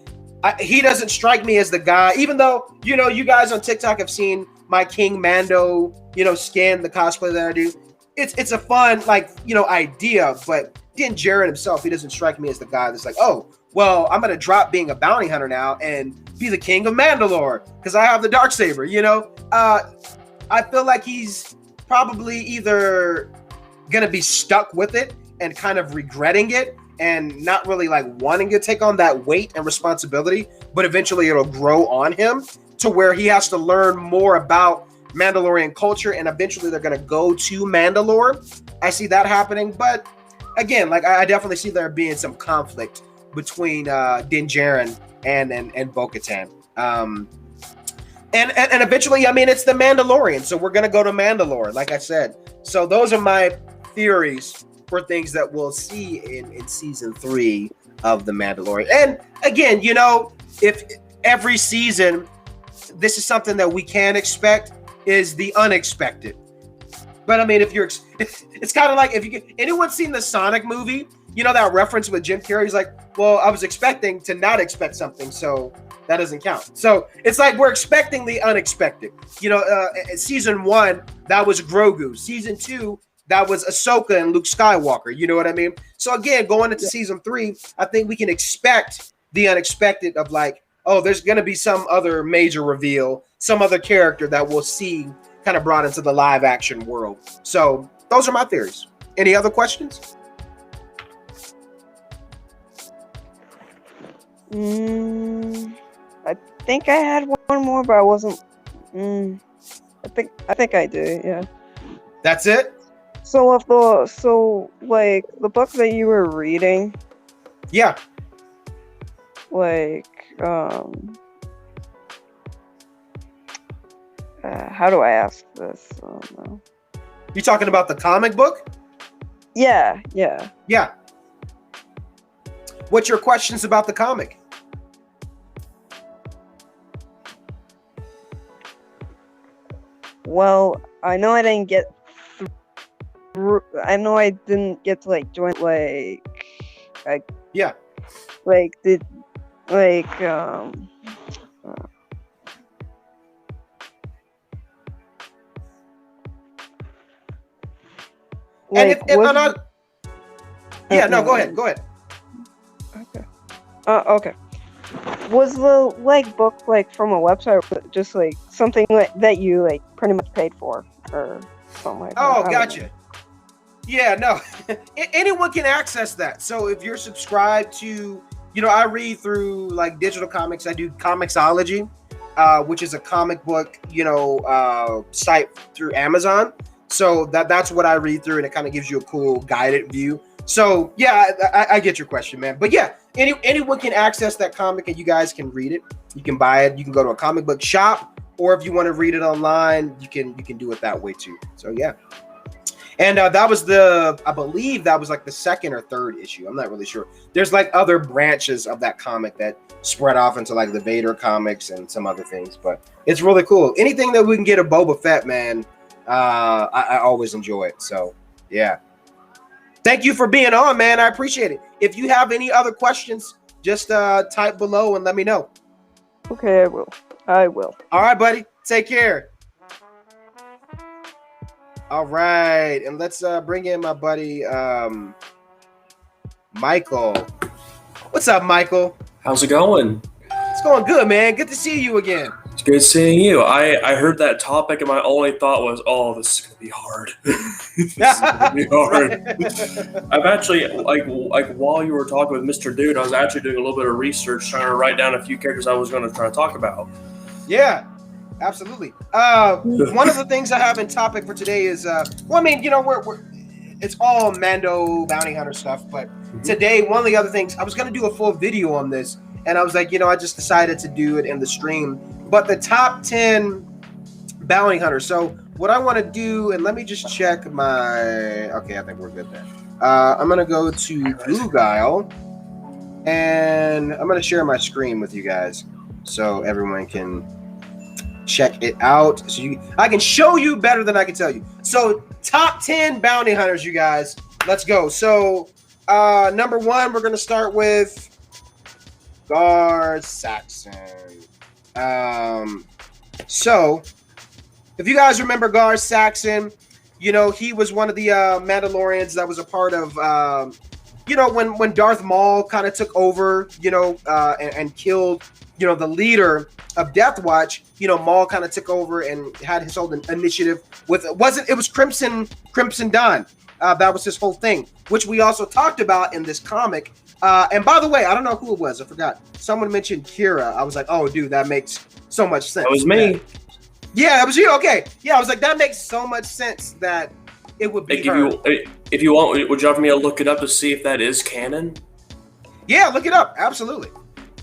he doesn't strike me as the guy, even though, you know, you guys on TikTok have seen my King Mando, you know, skin, the cosplay that I do. It's a fun, like, you know, idea, but Din Djarin himself, he doesn't strike me as the guy that's like, oh, well, I'm going to drop being a bounty hunter now and be the king of Mandalore because I have the Darksaber, you know? I feel like he's probably either going to be stuck with it and kind of regretting it and not really like wanting to take on that weight and responsibility, but eventually it'll grow on him to where he has to learn more about Mandalorian culture, and eventually they're going to go to Mandalore. I see that happening, but again, like I definitely see there being some conflict between Din Djarin and Bo-Katan. And eventually, I mean, it's the Mandalorian, so we're going to go to Mandalore, like I said. So those are my theories for things that we'll see in season 3 of the Mandalorian. And again, you know, if every season, this is something that we can expect, is the unexpected. But I mean, if you're, it's kind of like if you anyone seen the Sonic movie, you know that reference with Jim Carrey. He's like, well, I was expecting to not expect something, so that doesn't count. So it's like we're expecting the unexpected. You know, season 1 that was Grogu. Season 2 that was Ahsoka and Luke Skywalker. You know what I mean? So again, going into season 3, I think we can expect the unexpected of like, oh, there's going to be some other major reveal, some other character that we'll see kind of brought into the live action world. So those are my theories. Any other questions? I think I had one more, but I wasn't. I think I do. Yeah. That's it. So like the book that you were reading. Yeah. Like how do I ask this? I don't know. You talking about the comic book? Yeah. Yeah. What's your questions about the comic? Well, I know I didn't get through. I know I didn't get to like join yeah. Like did like and if I'm not, yeah, no, go ahead. Okay. Okay. Was the book from a website, or just something that you pretty much paid for or something like that? Oh, I don't gotcha. know. Yeah, no, anyone can access that. So if you're subscribed to, I read through digital comics. I do Comixology, which is a comic book, site through Amazon. So that's what I read through, and it kind of gives you a cool guided view. So yeah, I get your question, man. But yeah, anyone can access that comic, and you guys can read it. You can buy it. You can go to a comic book shop, or if you want to read it online, you can do it that way too. So yeah. And that was I believe that was the second or third issue. I'm not really sure. There's other branches of that comic that spread off into the Vader comics and some other things, but it's really cool. Anything that we can get a Boba Fett, man, I always enjoy it. So yeah. Thank you for being on, man. I appreciate it. If you have any other questions, just type below and let me know. Okay, I will. All right, buddy. Take care. All right, and let's bring in my buddy Michael. What's up, Michael? How's it going? It's going good, man. Good to see you again. It's good seeing you. I heard that topic and my only thought was, oh, this is gonna be hard. This is gonna be hard. I've actually while you were talking with Mr. Dude, I was actually doing a little bit of research, trying to write down a few characters I was going to try to talk about. Yeah. Absolutely. One of the things I have in topic for today is, we're it's all Mando bounty hunter stuff, but today one of the other things I was going to do a full video on this, and I was like, I just decided to do it in the stream. But the top 10 bounty hunters. So what I want to do, and let me just check my. Okay, I think we're good there. I'm going to go to Google, and I'm going to share my screen with you guys so everyone can check it out. So I can show you better than I can tell you. So top 10 bounty hunters, you guys. Let's go. So number 1, we're going to start with Gar Saxon. So if you guys remember Gar Saxon, he was one of the Mandalorians that was a part of when Darth Maul kind of took over, and killed the leader of Death Watch. Maul kind of took over and had his whole initiative with it was Crimson Dawn. That was his whole thing, which we also talked about in this comic. And by the way, I don't know who it was. I forgot. Someone mentioned Kira. I was like, oh, dude, that makes so much sense. That was me. Yeah, that was you. Okay. Yeah, I was like, that makes so much sense that it would be her. If you want, would you like me to look it up to see if that is canon? Yeah, look it up. Absolutely.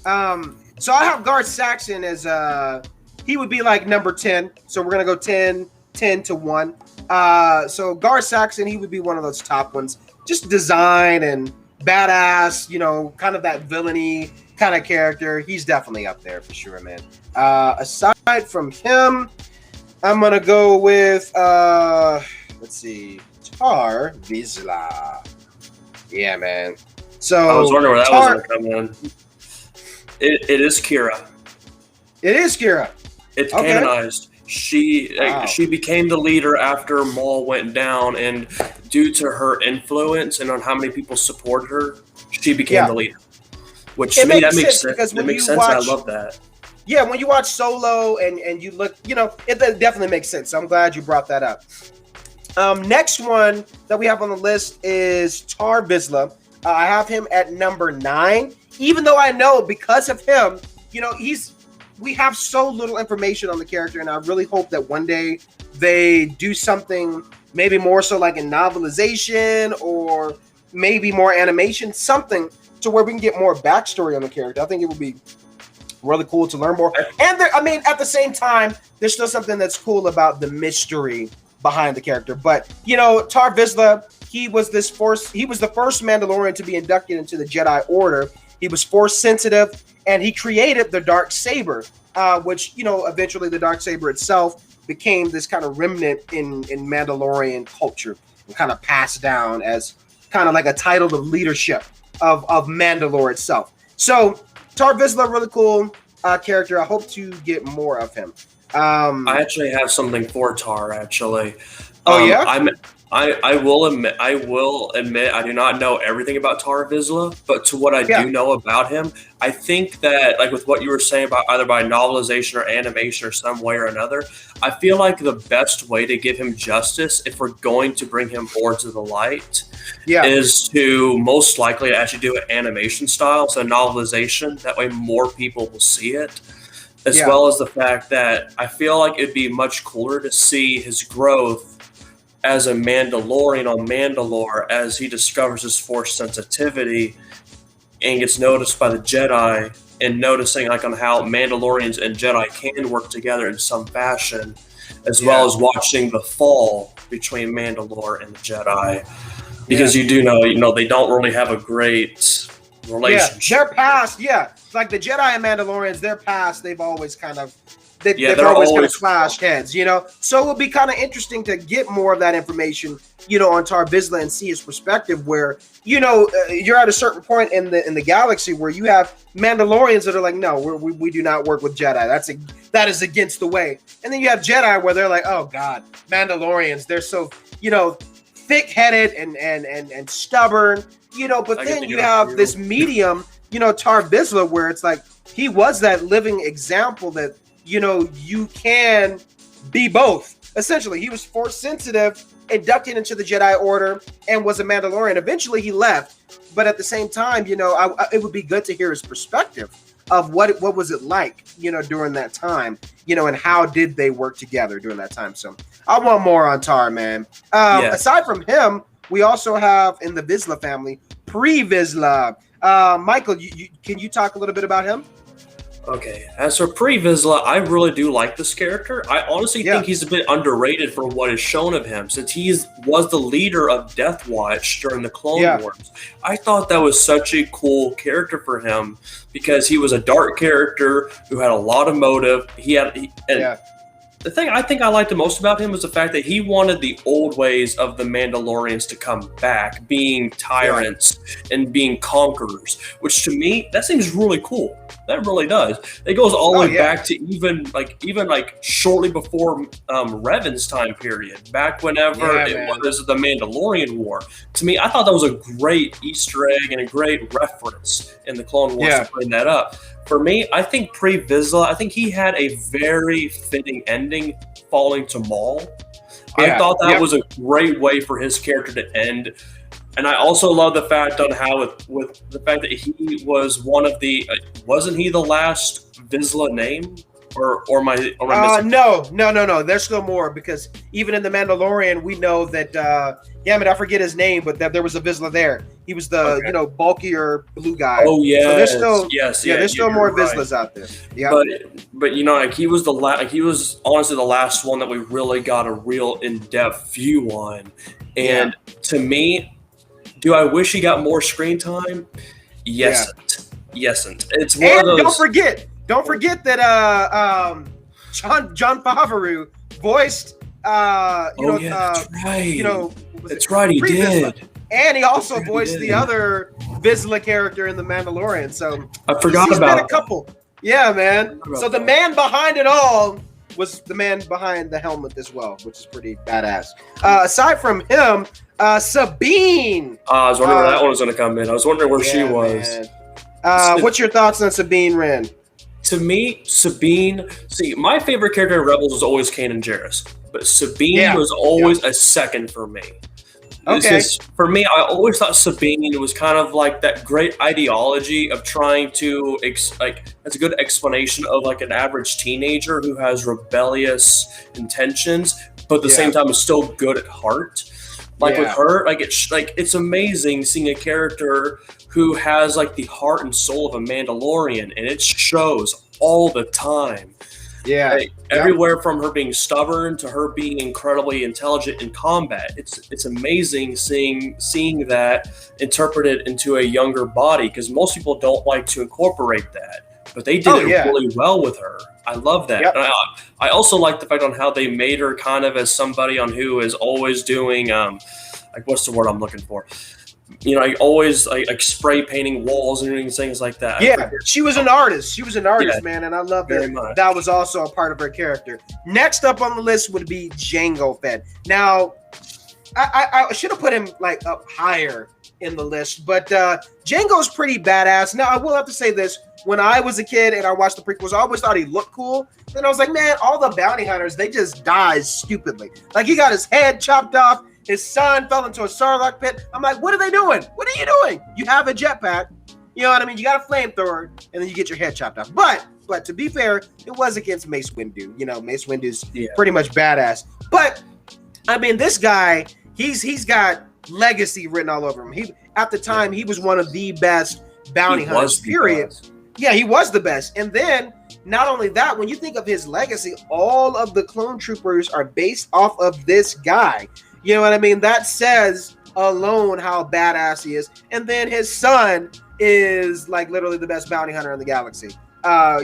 So I have Gar Saxon as he would be number 10. So we're gonna go 10 to 1. So Gar Saxon, he would be one of those top ones. Just design and badass, kind of that villainy kind of character. He's definitely up there for sure, man. Aside from him, I'm gonna go with let's see, Tar Vizsla. Yeah, man. So I was wondering where that was gonna come in. It is Kira. It is Kira. It's canonized. She became the leader after Maul went down, and due to her influence and on how many people supported her, she became the leader. Which to me that makes sense. That makes sense. I love that. Yeah, when you watch Solo and you look, it definitely makes sense. So I'm glad you brought that up. Next one that we have on the list is Tar Vizsla. I have him at number 9, even though I know because of him, we have so little information on the character, and I really hope that one day they do something maybe more so like a novelization or maybe more animation, something to where we can get more backstory on the character. I think it would be really cool to learn more. And at the same time, there's still something that's cool about the mystery behind the character. But Tar Vizsla, he was the first Mandalorian to be inducted into the Jedi Order. He was force sensitive, and he created the dark saber, which eventually the dark saber itself became this kind of remnant in Mandalorian culture and kind of passed down as kind of like a title of leadership of Mandalore itself. So Tar Vizsla, really cool character. I hope to get more of him. I actually have something for Tar, actually. Oh yeah. I will admit I do not know everything about Tar Vizsla, but to what I do know about him, I think that like with what you were saying about either by novelization or animation or some way or another, I feel like the best way to give him justice if we're going to bring him more to the light is to most likely actually do it animation style, so novelization. That way more people will see it. As well as the fact that I feel like it'd be much cooler to see his growth as a Mandalorian on Mandalore as he discovers his Force sensitivity and gets noticed by the Jedi, and noticing like on how Mandalorians and Jedi can work together in some fashion, as well as watching the fall between Mandalore and the Jedi, because you know they don't really have a great relationship. Yeah, their past, like the Jedi and Mandalorians, their past, they've always kind of they've always kind of clashed heads, you know. So it'll be kind of interesting to get more of that information, you know, on Tar Vizsla and see his perspective. Where you know you're at a certain point in the galaxy where you have Mandalorians that are like, no, we do not work with Jedi. That is against the way. And then you have Jedi where they're like, oh God, Mandalorians, they're so, you know, thick-headed and stubborn, you know. But then you have this medium, you know, Tar Vizsla, where it's like he was that living example that, you know, you can be both. Essentially, he was Force sensitive, inducted into the Jedi Order, and was a Mandalorian. Eventually, he left, but at the same time, you know, it would be good to hear his perspective of what was it like, you know, during that time, you know, and how did they work together during that time. So I want more on Tar, man. Aside from him, we also have in the Vizsla family, Pre-Vizsla. Michael, can you talk a little bit about him? Okay, as for Pre-Vizsla, I really do like this character. I honestly think he's a bit underrated for what is shown of him, since he was the leader of Death Watch during the Clone Wars. I thought that was such a cool character for him because he was a dark character who had a lot of motive. The thing I think I liked the most about him was the fact that he wanted the old ways of the Mandalorians to come back, being tyrants and being conquerors, which to me, that seems really cool. That really does. It goes all the way back to even shortly before Revan's time period, back whenever it was the Mandalorian War. To me, I thought that was a great Easter egg and a great reference in the Clone Wars to bring that up. For me, I think Pre-Vizsla, I think he had a very fitting ending falling to Maul. I thought that was a great way for his character to end. And I also love the fact on how with the fact that he was one of the wasn't he the last Vizsla name or am I missing? No. There's still more, because even in the Mandalorian we know that I forget his name, but that there was a Vizsla there. He was the you know, bulkier blue guy. Oh yeah. So there's still there's still more Vizslas out there. Yeah. But you know, like he was he was honestly the last one that we really got a real in-depth view on. And to me, do I wish he got more screen time? Yes. It's one of those. Don't forget that John Favreau voiced that's right, he did. And he also voiced the other Vizsla character in The Mandalorian. So I forgot about a couple. Yeah, man. So the man behind it all was the man behind the helmet as well, which is pretty badass. Aside from him, Sabine. I was wondering where that one was going to come in. I was wondering where she was. What's your thoughts on Sabine Wren? To me, Sabine. See, my favorite character in Rebels was always Kanan Jarrus, but Sabine was always a second for me. Okay. For me, I always thought Sabine was kind of like that great ideology of trying to that's a good explanation of like an average teenager who has rebellious intentions, but at the same time is still good at heart. Like with her, it's amazing seeing a character who has like the heart and soul of a Mandalorian, and it shows all the time. Yeah, everywhere from her being stubborn to her being incredibly intelligent in combat. It's amazing seeing that interpreted into a younger body, because most people don't like to incorporate that, but they did it really well with her. I love that. Yep. And I also like the fact on how they made her kind of as somebody on who is always doing what's the word I'm looking for? like always like spray painting walls and doing things like that. Yeah, she was an artist. She was an artist, man, and I love very that. much. That was also a part of her character. Next up on the list would be Jango Fett. Now, I should have put him like up higher in the list, but Jango's pretty badass. Now, I will have to say this. When I was a kid and I watched the prequels, I always thought he looked cool. Then I was like, man, all the bounty hunters, they just die stupidly. Like, he got his head chopped off. His son fell into a Sarlacc pit. I'm like, what are they doing? What are you doing? You have a jetpack. You know what I mean? You got a flamethrower, and then you get your head chopped off. But to be fair, it was against Mace Windu. You know, Mace Windu's pretty much badass. But, I mean, this guy, he's got legacy written all over him. At the time, he was one of the best bounty hunters, period. Yeah, he was the best. And then, not only that, when you think of his legacy, all of the clone troopers are based off of this guy. You know what I mean? That says alone how badass he is. And then his son is like literally the best bounty hunter in the galaxy.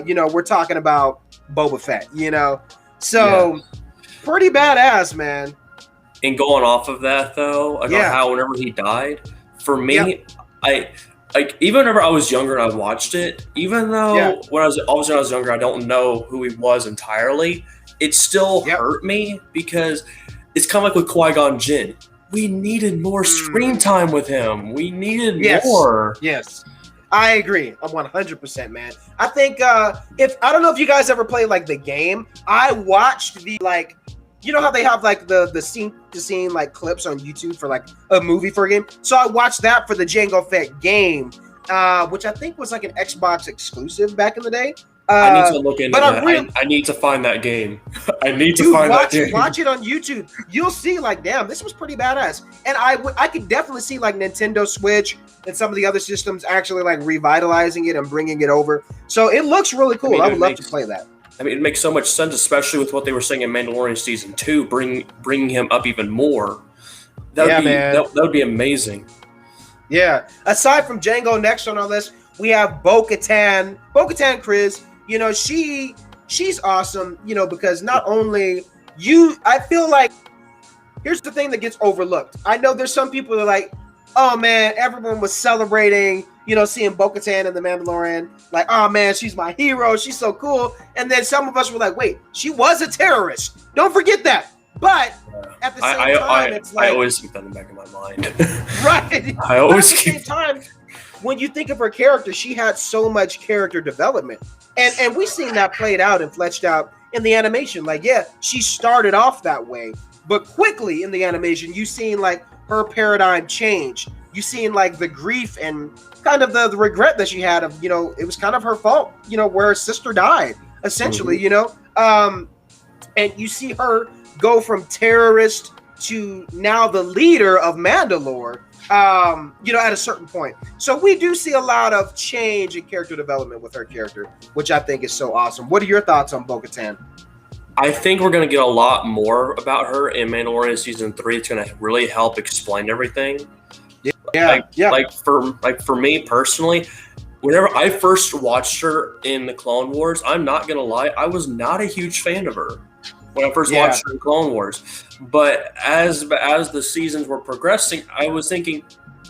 You know, we're talking about Boba Fett, you know? So, pretty badass, man. And going off of that, though, about how whenever he died, for me, even whenever I was younger and I watched it, even though when I was younger, I don't know who he was entirely, it still hurt me because it's kind of like with Qui-Gon Jinn. We needed more screen time with him. We needed more. Yes, I agree. I'm 100%, man. I think I don't know if you guys ever played like the game. I watched the like. You know how they have like the scene to scene like clips on YouTube for like a movie for a game? So I watched that for the Jango Fett game, which I think was like an Xbox exclusive back in the day. I need to look into that. I need to find that game. I need to find that game. Watch it on YouTube. You'll see like, damn, this was pretty badass. And I could definitely see like Nintendo Switch and some of the other systems actually like revitalizing it and bringing it over. So it looks really cool. I would love to play that. I mean, it makes so much sense, especially with what they were saying in Mandalorian Season 2, bringing him up even more. That would be amazing. Yeah. Aside from Jango, next on our list, we have Bo-Katan. Bo-Katan Kryze, you know, she's awesome, you know, because not only I feel like, here's the thing that gets overlooked. I know there's some people that are like, oh man, everyone was celebrating, you know, seeing Bo-Katan in The Mandalorian. Like, oh man, she's my hero. She's so cool. And then some of us were like, wait, she was a terrorist. Don't forget that. But at the same time, it's like, I always keep that in the back of my mind. Right. I always keep. At the same time, when you think of her character, she had so much character development. And we've seen that played out and fleshed out in the animation. Like, yeah, she started off that way. But quickly in the animation, you've seen like her paradigm change. You've seen like the grief and kind of the regret that she had of, you know, it was kind of her fault, you know, where her sister died, essentially, you know. And you see her go from terrorist to now the leader of Mandalore, you know, at a certain point. So we do see a lot of change in character development with her character, which I think is so awesome. What are your thoughts on Bo-Katan? I think we're going to get a lot more about her in Mandalorian Season 3. It's going to really help explain everything. Like for me personally, whenever I first watched her in the Clone Wars, I'm not going to lie, I was not a huge fan of her when I first watched her in Clone Wars. But as the seasons were progressing, I was thinking,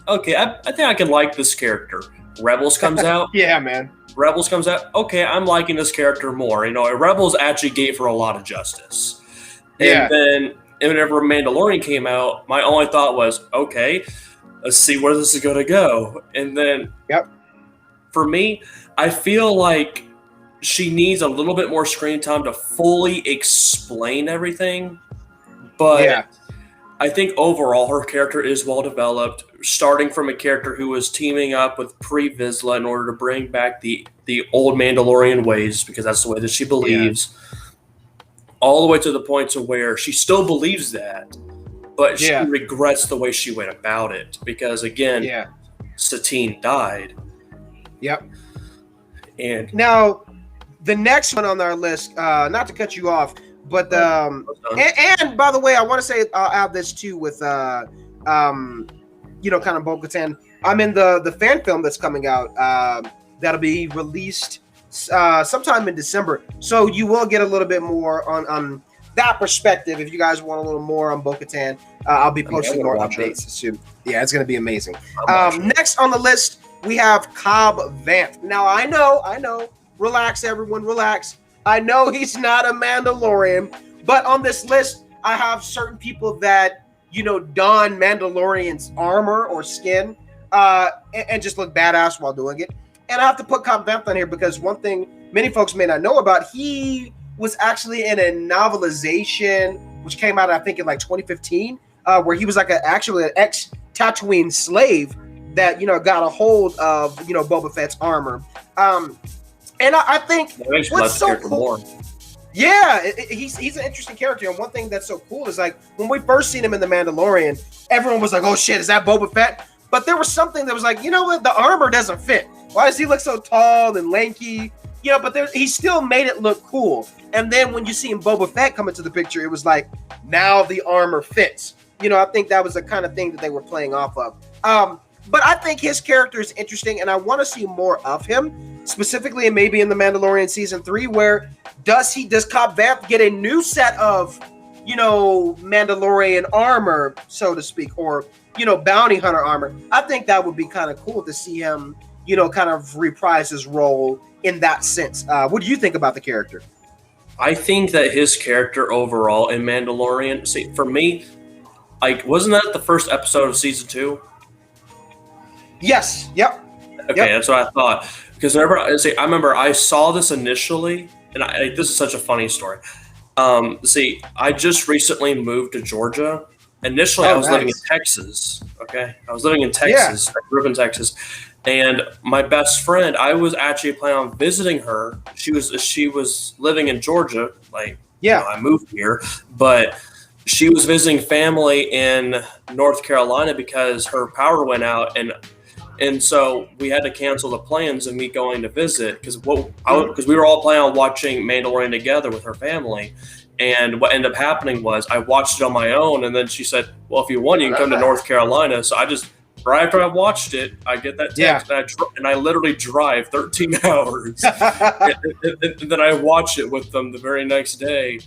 okay, I think I can like this character. Rebels comes out. Yeah, man. Rebels comes out. Okay, I'm liking this character more. You know, Rebels actually gave her a lot of justice. Yeah. And then whenever Mandalorian came out, my only thought was, okay, let's see where this is going to go. And then for me, I feel like she needs a little bit more screen time to fully explain everything. But I think overall her character is well developed, starting from a character who was teaming up with Pre Vizsla in order to bring back the old Mandalorian ways, because that's the way that she believes, all the way to the point to where she still believes that, but she regrets the way she went about it, because again, Satine died. Yep. And now the next one on our list, not to cut you off, but and by the way, I want to say I'll add this too with you know, kind of Bo-Katan. I'm in the fan film that's coming out that'll be released sometime in December, so you will get a little bit more on that perspective, if you guys want a little more on Bo-Katan, I'll be posting more updates soon. Yeah, it's going to be amazing. Next on the list, we have Cobb Vanth. Now, I know. Relax, everyone, relax. I know he's not a Mandalorian, but on this list, I have certain people that, don Mandalorian's armor or skin and just look badass while doing it. And I have to put Cobb Vanth on here because one thing many folks may not know about, he was actually in a novelization, which came out, I think, in like 2015, where he was like actually an ex-Tatooine slave that, got a hold of, Boba Fett's armor. And I think what's so cool, he's an interesting character. And one thing that's so cool is like when we first seen him in The Mandalorian, everyone was like, "Oh shit, is that Boba Fett?" But there was something that was like, you know what, the armor doesn't fit. Why does he look so tall and lanky? But he still made it look cool. And then when you see him Boba Fett come into the picture, it was like now the armor fits. I think that was the kind of thing that they were playing off of. But I think his character is interesting, and I want to see more of him, specifically and maybe in The Mandalorian season 3, where does Cobb Vanth get a new set of, Mandalorian armor, so to speak, or, bounty hunter armor? I think that would be kind of cool to see him, kind of reprise his role in that sense. What do you think about the character? I think that his character overall in Mandalorian, see, for me, like, wasn't that the first episode of season 2? Yes. Yep. Okay, That's what I thought. Because I remember I saw this initially, and this is such a funny story. I just recently moved to Georgia. Initially, I was living in Texas. Okay, I was living in Texas. I grew up in Texas, and my best friend, I was actually planning on visiting her. She was living in Georgia. I moved here, but she was visiting family in North Carolina because her power went out, and so we had to cancel the plans of me going to visit because we were all planning on watching Mandalorian together with her family. And what ended up happening was I watched it on my own, and then she said, "Well, if you want, you can come to North Carolina." So I just, right after I watched it, I get that text, and I literally drive 13 hours, and then I watch it with them the very next day.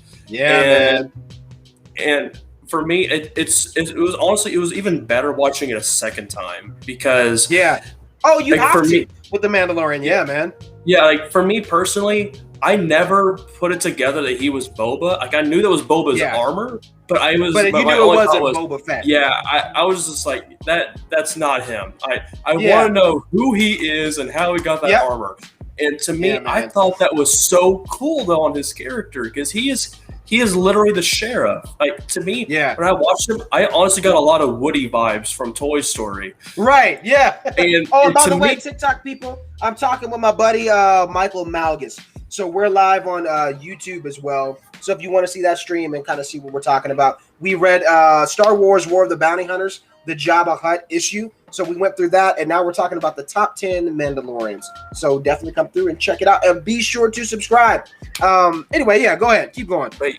And for me, it was even better watching it a second time because you have to with The Mandalorian, man. Yeah, like for me personally, I never put it together that he was Boba. Like I knew that was Boba's armor, but you knew it wasn't Boba Fett. Yeah, I was just like that's not him. I want to know who he is and how he got that armor. And to me, I thought that was so cool though on his character because he is literally the sheriff. Like to me, when I watched him, I honestly got a lot of Woody vibes from Toy Story. Right, yeah. And by the way, TikTok people, I'm talking with my buddy Michael Malgus. So we're live on YouTube as well. So if you want to see that stream and kind of see what we're talking about, we read Star Wars War of the Bounty Hunters, the Jabba Hutt issue. So we went through that, and now we're talking about the top 10 Mandalorians. So definitely come through and check it out, and be sure to subscribe. Anyway, go ahead. Keep going. But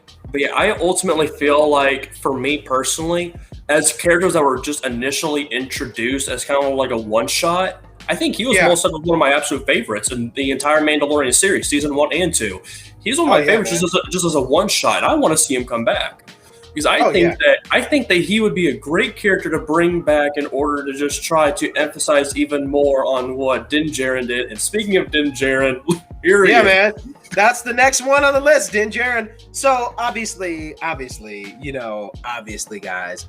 I ultimately feel like, for me personally, as characters that were just initially introduced as kind of like a one-shot, I think he was most of one of my absolute favorites in the entire Mandalorian series, season 1 and 2. He's one of my favorites just as a one-shot. I want to see him come back. Because I think that he would be a great character to bring back in order to just try to emphasize even more on what Din Djarin did. And speaking of Din Djarin, here he is. Man, that's the next one on the list, Din Djarin. So obviously, guys,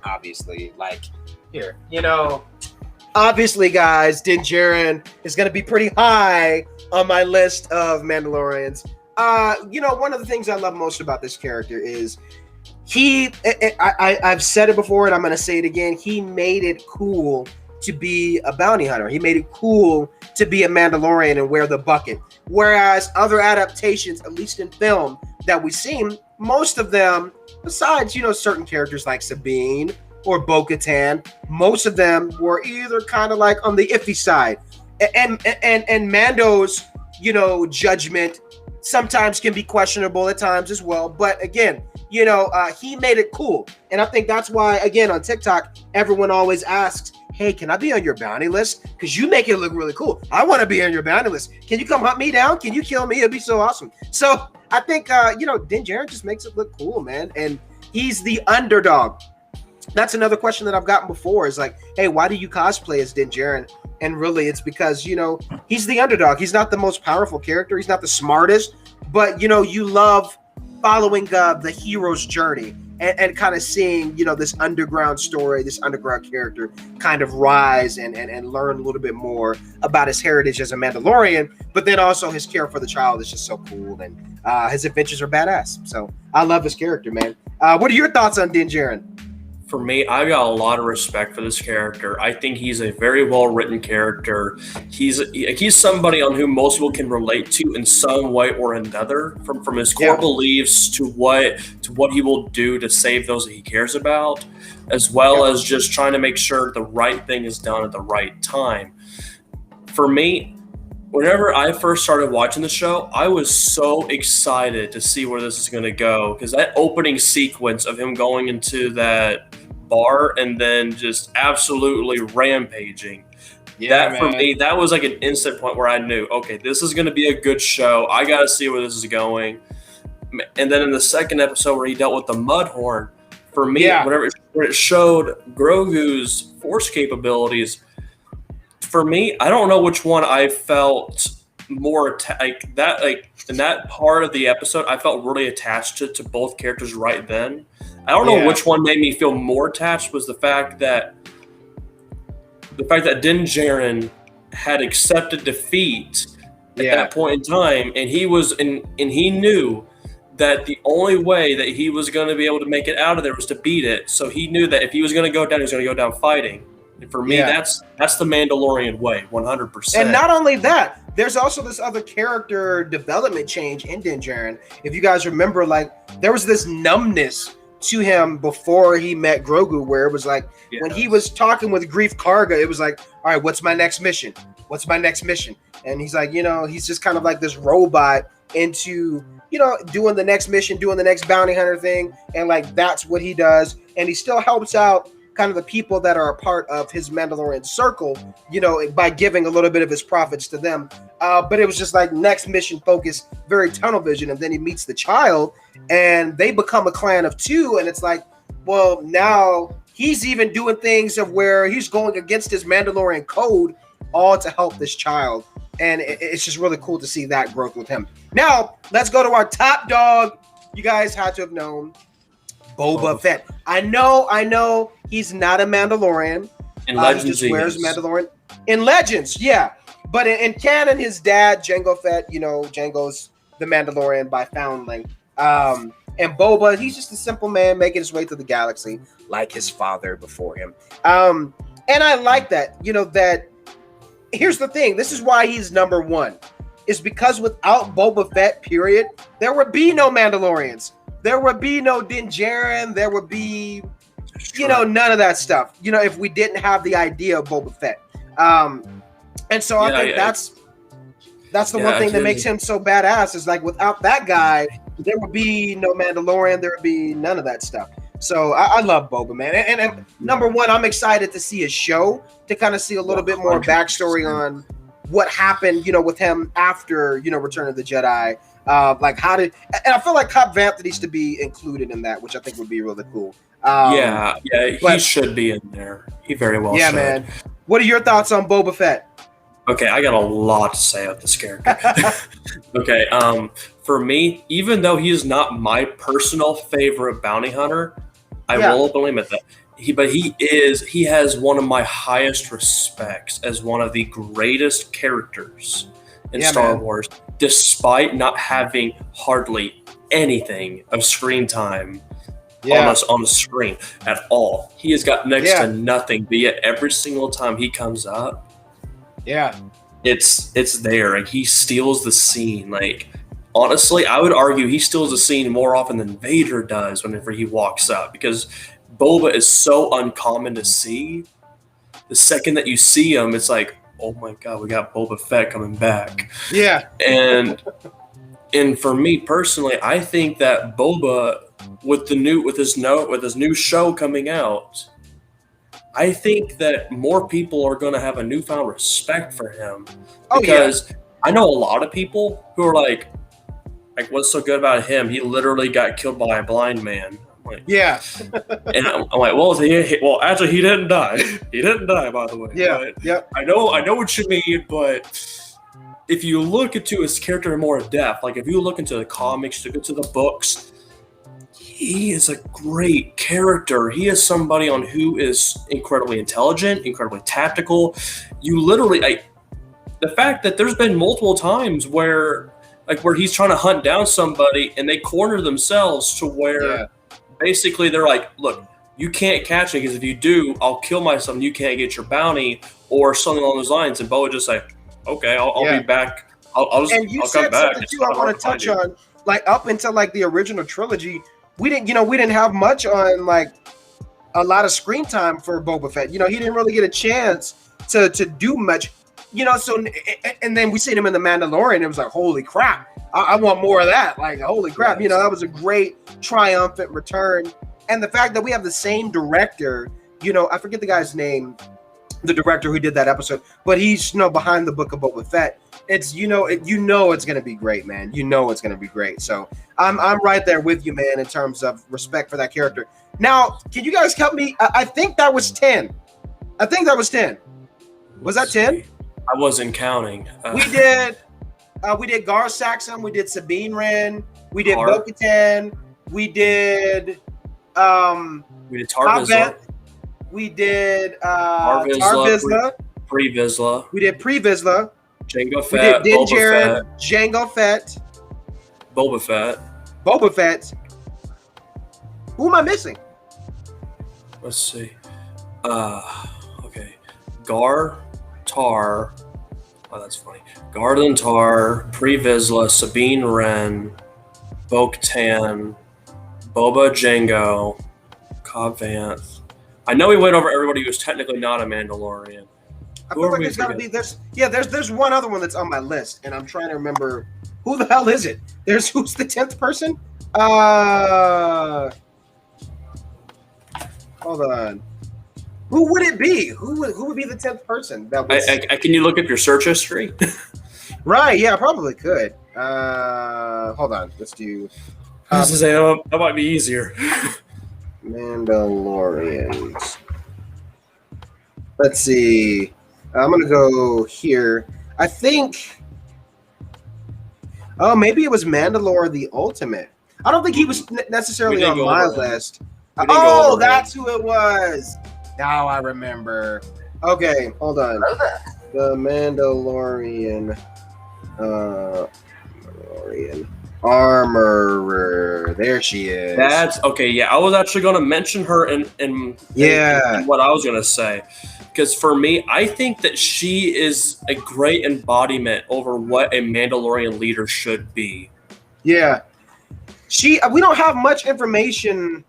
obviously, guys, Din Djarin is going to be pretty high on my list of Mandalorians. One of the things I love most about this character is I've said it before and I'm going to say it again. He made it cool to be a bounty hunter. He made it cool to be a Mandalorian and wear the bucket. Whereas other adaptations, at least in film that we've seen, most of them, besides, certain characters like Sabine or Bo-Katan, most of them were either kind of like on the iffy side. And Mando's, judgment sometimes can be questionable at times as well. But again, he made it cool. And I think that's why, again, on TikTok, everyone always asks, "Hey, can I be on your bounty list? Because you make it look really cool. I want to be on your bounty list. Can you come hunt me down? Can you kill me? It'd be so awesome." So I think Din Djarin just makes it look cool, man, and he's the underdog. That's another question that I've gotten before is like, hey, why do you cosplay as Din Djarin? And really, it's because he's the underdog. He's not the most powerful character. He's not the smartest, but you love following the hero's journey and kind of seeing this underground story, this underground character kind of rise and learn a little bit more about his heritage as a Mandalorian, but then also his care for the child is just so cool, and his adventures are badass. So I love his character, man. What are your thoughts on Din Djarin? For me, I got a lot of respect for this character. I think he's a very well-written character. He's somebody on whom most people can relate to in some way or another, from his core beliefs to what he will do to save those that he cares about, as well as just trying to make sure the right thing is done at the right time. For me, whenever I first started watching the show, I was so excited to see where this is going to go, because that opening sequence of him going into that bar and then just absolutely rampaging, for me, that was like an instant point where I knew, okay, this is going to be a good show. I got to see where this is going. And then in the second episode where he dealt with the Mudhorn, for me, when it showed Grogu's force capabilities, for me, I don't know which one I felt more in that part of the episode. I felt really attached to both characters right then. I don't know which one made me feel more attached. Was the fact that Din Djarin had accepted defeat at that point in time, and he knew that the only way that he was going to be able to make it out of there was to beat it. So he knew that if he was going to go down, he was going to go down fighting. And for me, that's the Mandalorian way, 100%. And not only that, there's also this other character development change in Din Djarin. If you guys remember, like, there was this numbness to him before he met Grogu, where it was like when he was talking with Grief Karga, it was like, all right, what's my next mission? What's my next mission? And he's like, he's just kind of like this robot into, doing the next mission, doing the next bounty hunter thing. And like, that's what he does. And he still helps out kind of the people that are a part of his Mandalorian circle, by giving a little bit of his profits to them. But it was just like next mission focused, very tunnel vision. And then he meets the child and they become a clan of two. And it's like, well, now he's even doing things of where he's going against his Mandalorian code, all to help this child. And it's just really cool to see that growth with him. Now, let's go to our top dog. You guys had to have known Boba Fett. I know he's not a Mandalorian. In Legends, he just wears Mandalorian. In Legends, yeah. But in canon, his dad, Jango Fett, Jango's the Mandalorian by foundling. And Boba, he's just a simple man making his way through the galaxy like his father before him. And I like that, that here's the thing. This is why he's number one, is because without Boba Fett, period, there would be no Mandalorians. There would be no Din Djarin. There would be, none of that stuff. If we didn't have the idea of Boba Fett. And so I think that's the one thing that makes him so badass is like without that guy, there would be no Mandalorian. There would be none of that stuff. So I love Boba, man. And number one, I'm excited to see his show, to kind of see a little bit more backstory on what happened, with him after, Return of the Jedi. Like how did, and I feel like Cobb Vanth needs to be included in that, which I think would be really cool. He should be in there. He very well should. Yeah, man. What are your thoughts on Boba Fett? Okay, I got a lot to say about this character. Okay, for me, even though he is not my personal favorite bounty hunter, I will openly admit that. He has one of my highest respects as one of the greatest characters in Star Wars, despite not having hardly anything of screen time on the screen at all. He has got next to nothing, but yet every single time he comes up, it's there. Like, he steals the scene. Like, honestly, I would argue he steals the scene more often than Vader does whenever he walks up, because Boba is so uncommon to see. The second that you see him, it's like, oh my god, we got Boba Fett coming back. Yeah. And for me personally, I think that Boba, with his new show coming out, I think that more people are going to have a newfound respect for him. Because I know a lot of people who are like, like what's so good about him? He literally got killed by a blind man. Like, Yeah. and I'm like, well, actually, he didn't die. He didn't die, by the way. Yeah. But Yep. I know what you mean, but if you look into his character in more depth, like if you look into the comics, look into the books, he is a great character. He is somebody on who is incredibly intelligent, incredibly tactical. You literally, the fact that there's been multiple times where he's trying to hunt down somebody and they corner themselves to where basically they're like, look, you can't catch me because if you do, I'll kill myself and you can't get your bounty or something along those lines. And Bo would just say, okay, I'll be back. I'll come back. Something too I want to touch on, like up until like the original trilogy, we didn't have much on like a lot of screen time for Boba Fett. He didn't really get a chance to do much. So and then we seen him in The Mandalorian. It was like, holy crap, I want more of that. Like, holy crap, that was a great triumphant return. And the fact that we have the same director, I forget the guy's name, the director who did that episode, but he's behind the Book of Boba Fett. It's it's gonna be great, man. It's gonna be great. So I'm right there with you, man, in terms of respect for that character. Now, can you guys help me? I think that was 10. Was that 10? I wasn't counting. We did Gar Saxon, we did Sabine Wren, we did Bo-Katan, we did Tar Vizsla. We did Tar Vizsla. Pre-Vizsla. We did Pre-Vizsla. Jango Fett. We did Din Djarin, Jango Fett. Boba Fett. Who am I missing? Let's see. Okay. Gar, Tar. Oh, that's funny. Garden Tar, Pre-Vizsla, Sabine Wren, Bo-Katan, Boba Jango, Cobb Vanth. I know we went over everybody who's technically not a Mandalorian. I feel like there's got to be this. Yeah, there's one other one that's on my list, and I'm trying to remember who the hell is it. Who's the 10th person? Hold on. Who would it be? Who would be the 10th person? That was... Can you look up your search history? Right. Yeah, I probably could. Hold on. Let's do. I was to say that might be easier. Mandalorians. Let's see. I'm gonna go here. I think. Oh, maybe it was Mandalore the Ultimate. I don't think he was necessarily on my list. Oh, that's who it was. Now I remember. Okay, hold on. The Mandalorian. Armorer. There she is. That's okay. Yeah, I was actually going to mention her in what I was going to say. Because for me, I think that she is a great embodiment over what a Mandalorian leader should be. Yeah. We don't have much information,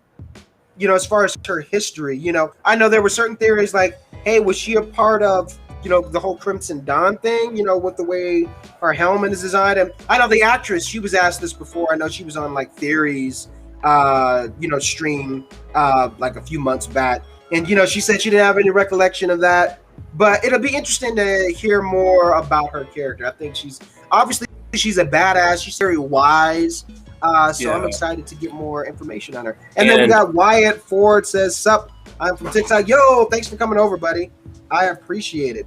as far as her history. I know there were certain theories like, hey, was she a part of, the whole Crimson Dawn thing, with the way her helmet is designed? And I know the actress, she was asked this before. I know she was on like Theories, stream, like a few months back. And, she said she didn't have any recollection of that. But it'll be interesting to hear more about her character. I think she's a badass. She's very wise. So I'm excited to get more information on her. And then we got Wyatt Ford says, sup, I'm from TikTok. Yo, thanks for coming over, buddy. I appreciate it.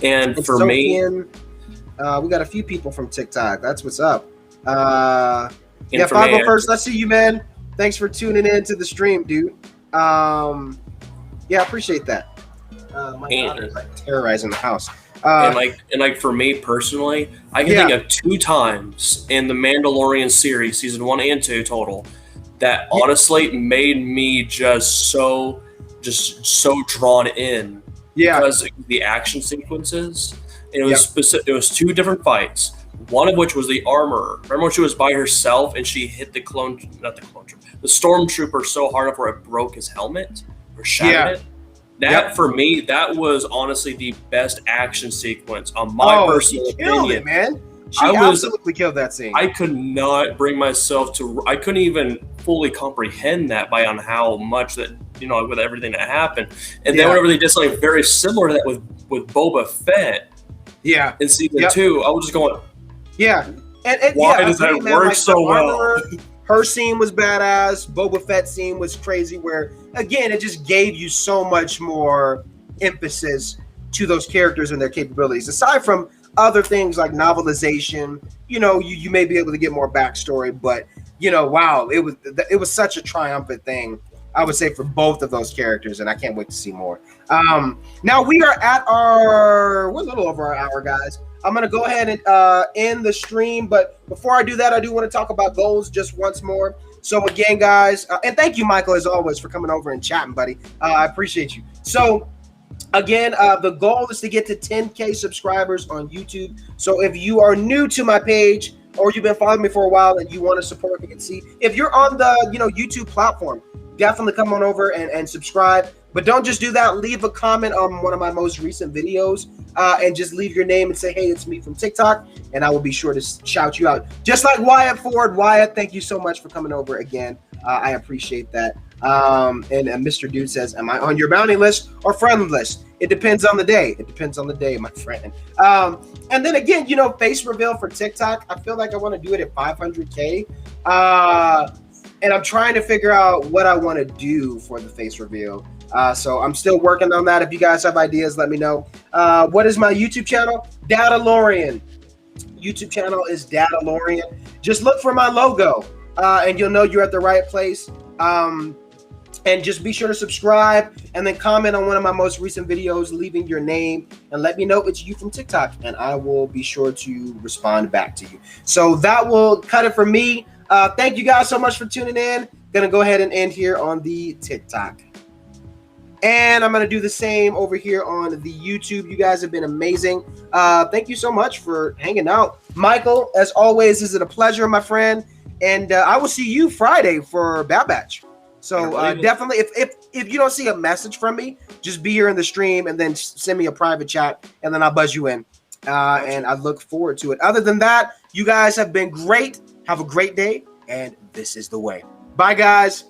And for me, we got a few people from TikTok. That's what's up. 501st, let's see you, man. Thanks for tuning in to the stream, dude. Yeah, I appreciate that. My daughter's like terrorizing the house. And for me personally, I can think of 2 times in the Mandalorian series, season 1 and 2 total, that honestly made me just so drawn in. Yeah, because of the action sequences. And it was specific. It was 2 different fights. One of which was the armorer. Remember when she was by herself and she hit the stormtrooper so hard enough where it broke his helmet or shattered it? That for me, that was honestly the best action sequence on my personal opinion. It, man. She absolutely killed that scene. I could not bring myself to. I couldn't even fully comprehend that on how much that with everything that happened. And then whenever they did something very similar to that with Boba Fett, in season 2, I was just going. Yeah, And Why yeah, does that agree, man, work like, so the well? Armorer, her scene was badass. Boba Fett scene was crazy. Where again, it just gave you so much more emphasis to those characters and their capabilities. Aside from other things like novelization, you may be able to get more backstory, but wow, it was such a triumphant thing, I would say, for both of those characters, and I can't wait to see more. Now we're a little over our hour, guys. I'm gonna go ahead and end the stream, but before I do that, I do want to talk about goals just once more. So again, guys, and thank you, Michael, as always, for coming over and chatting, buddy. I appreciate you. So again, the goal is to get to 10K subscribers on YouTube. So if you are new to my page or you've been following me for a while and you want to support me and see, if you're on the YouTube platform, definitely come on over and subscribe. But don't just do that. Leave a comment on one of my most recent videos and just leave your name and say, hey, it's me from TikTok, and I will be sure to shout you out. Just like Wyatt Ford. Wyatt, thank you so much for coming over again. I appreciate that. And Mr. Dude says, am I on your bounty list or friend list? It depends on the day. It depends on the day, my friend. And then again, face reveal for TikTok. I feel like I want to do it at 500K. And I'm trying to figure out what I want to do for the face reveal. So I'm still working on that. If you guys have ideas, let me know. What is my YouTube channel? DadaLorian. YouTube channel is DadaLorian. Just look for my logo, and you'll know you're at the right place. And just be sure to subscribe and then comment on one of my most recent videos, leaving your name and let me know it's you from TikTok, and I will be sure to respond back to you. So that will cut it for me. Thank you guys so much for tuning in. Gonna go ahead and end here on the TikTok. And I'm going to do the same over here on the YouTube. You guys have been amazing. Thank you so much for hanging out. Michael, as always, is it a pleasure, my friend. And I will see you Friday for Bad Batch. So definitely, if you don't see a message from me, just be here in the stream and then send me a private chat, and then I'll buzz you in. And I look forward to it. Other than that, you guys have been great. Have a great day, and this is the way. Bye, guys.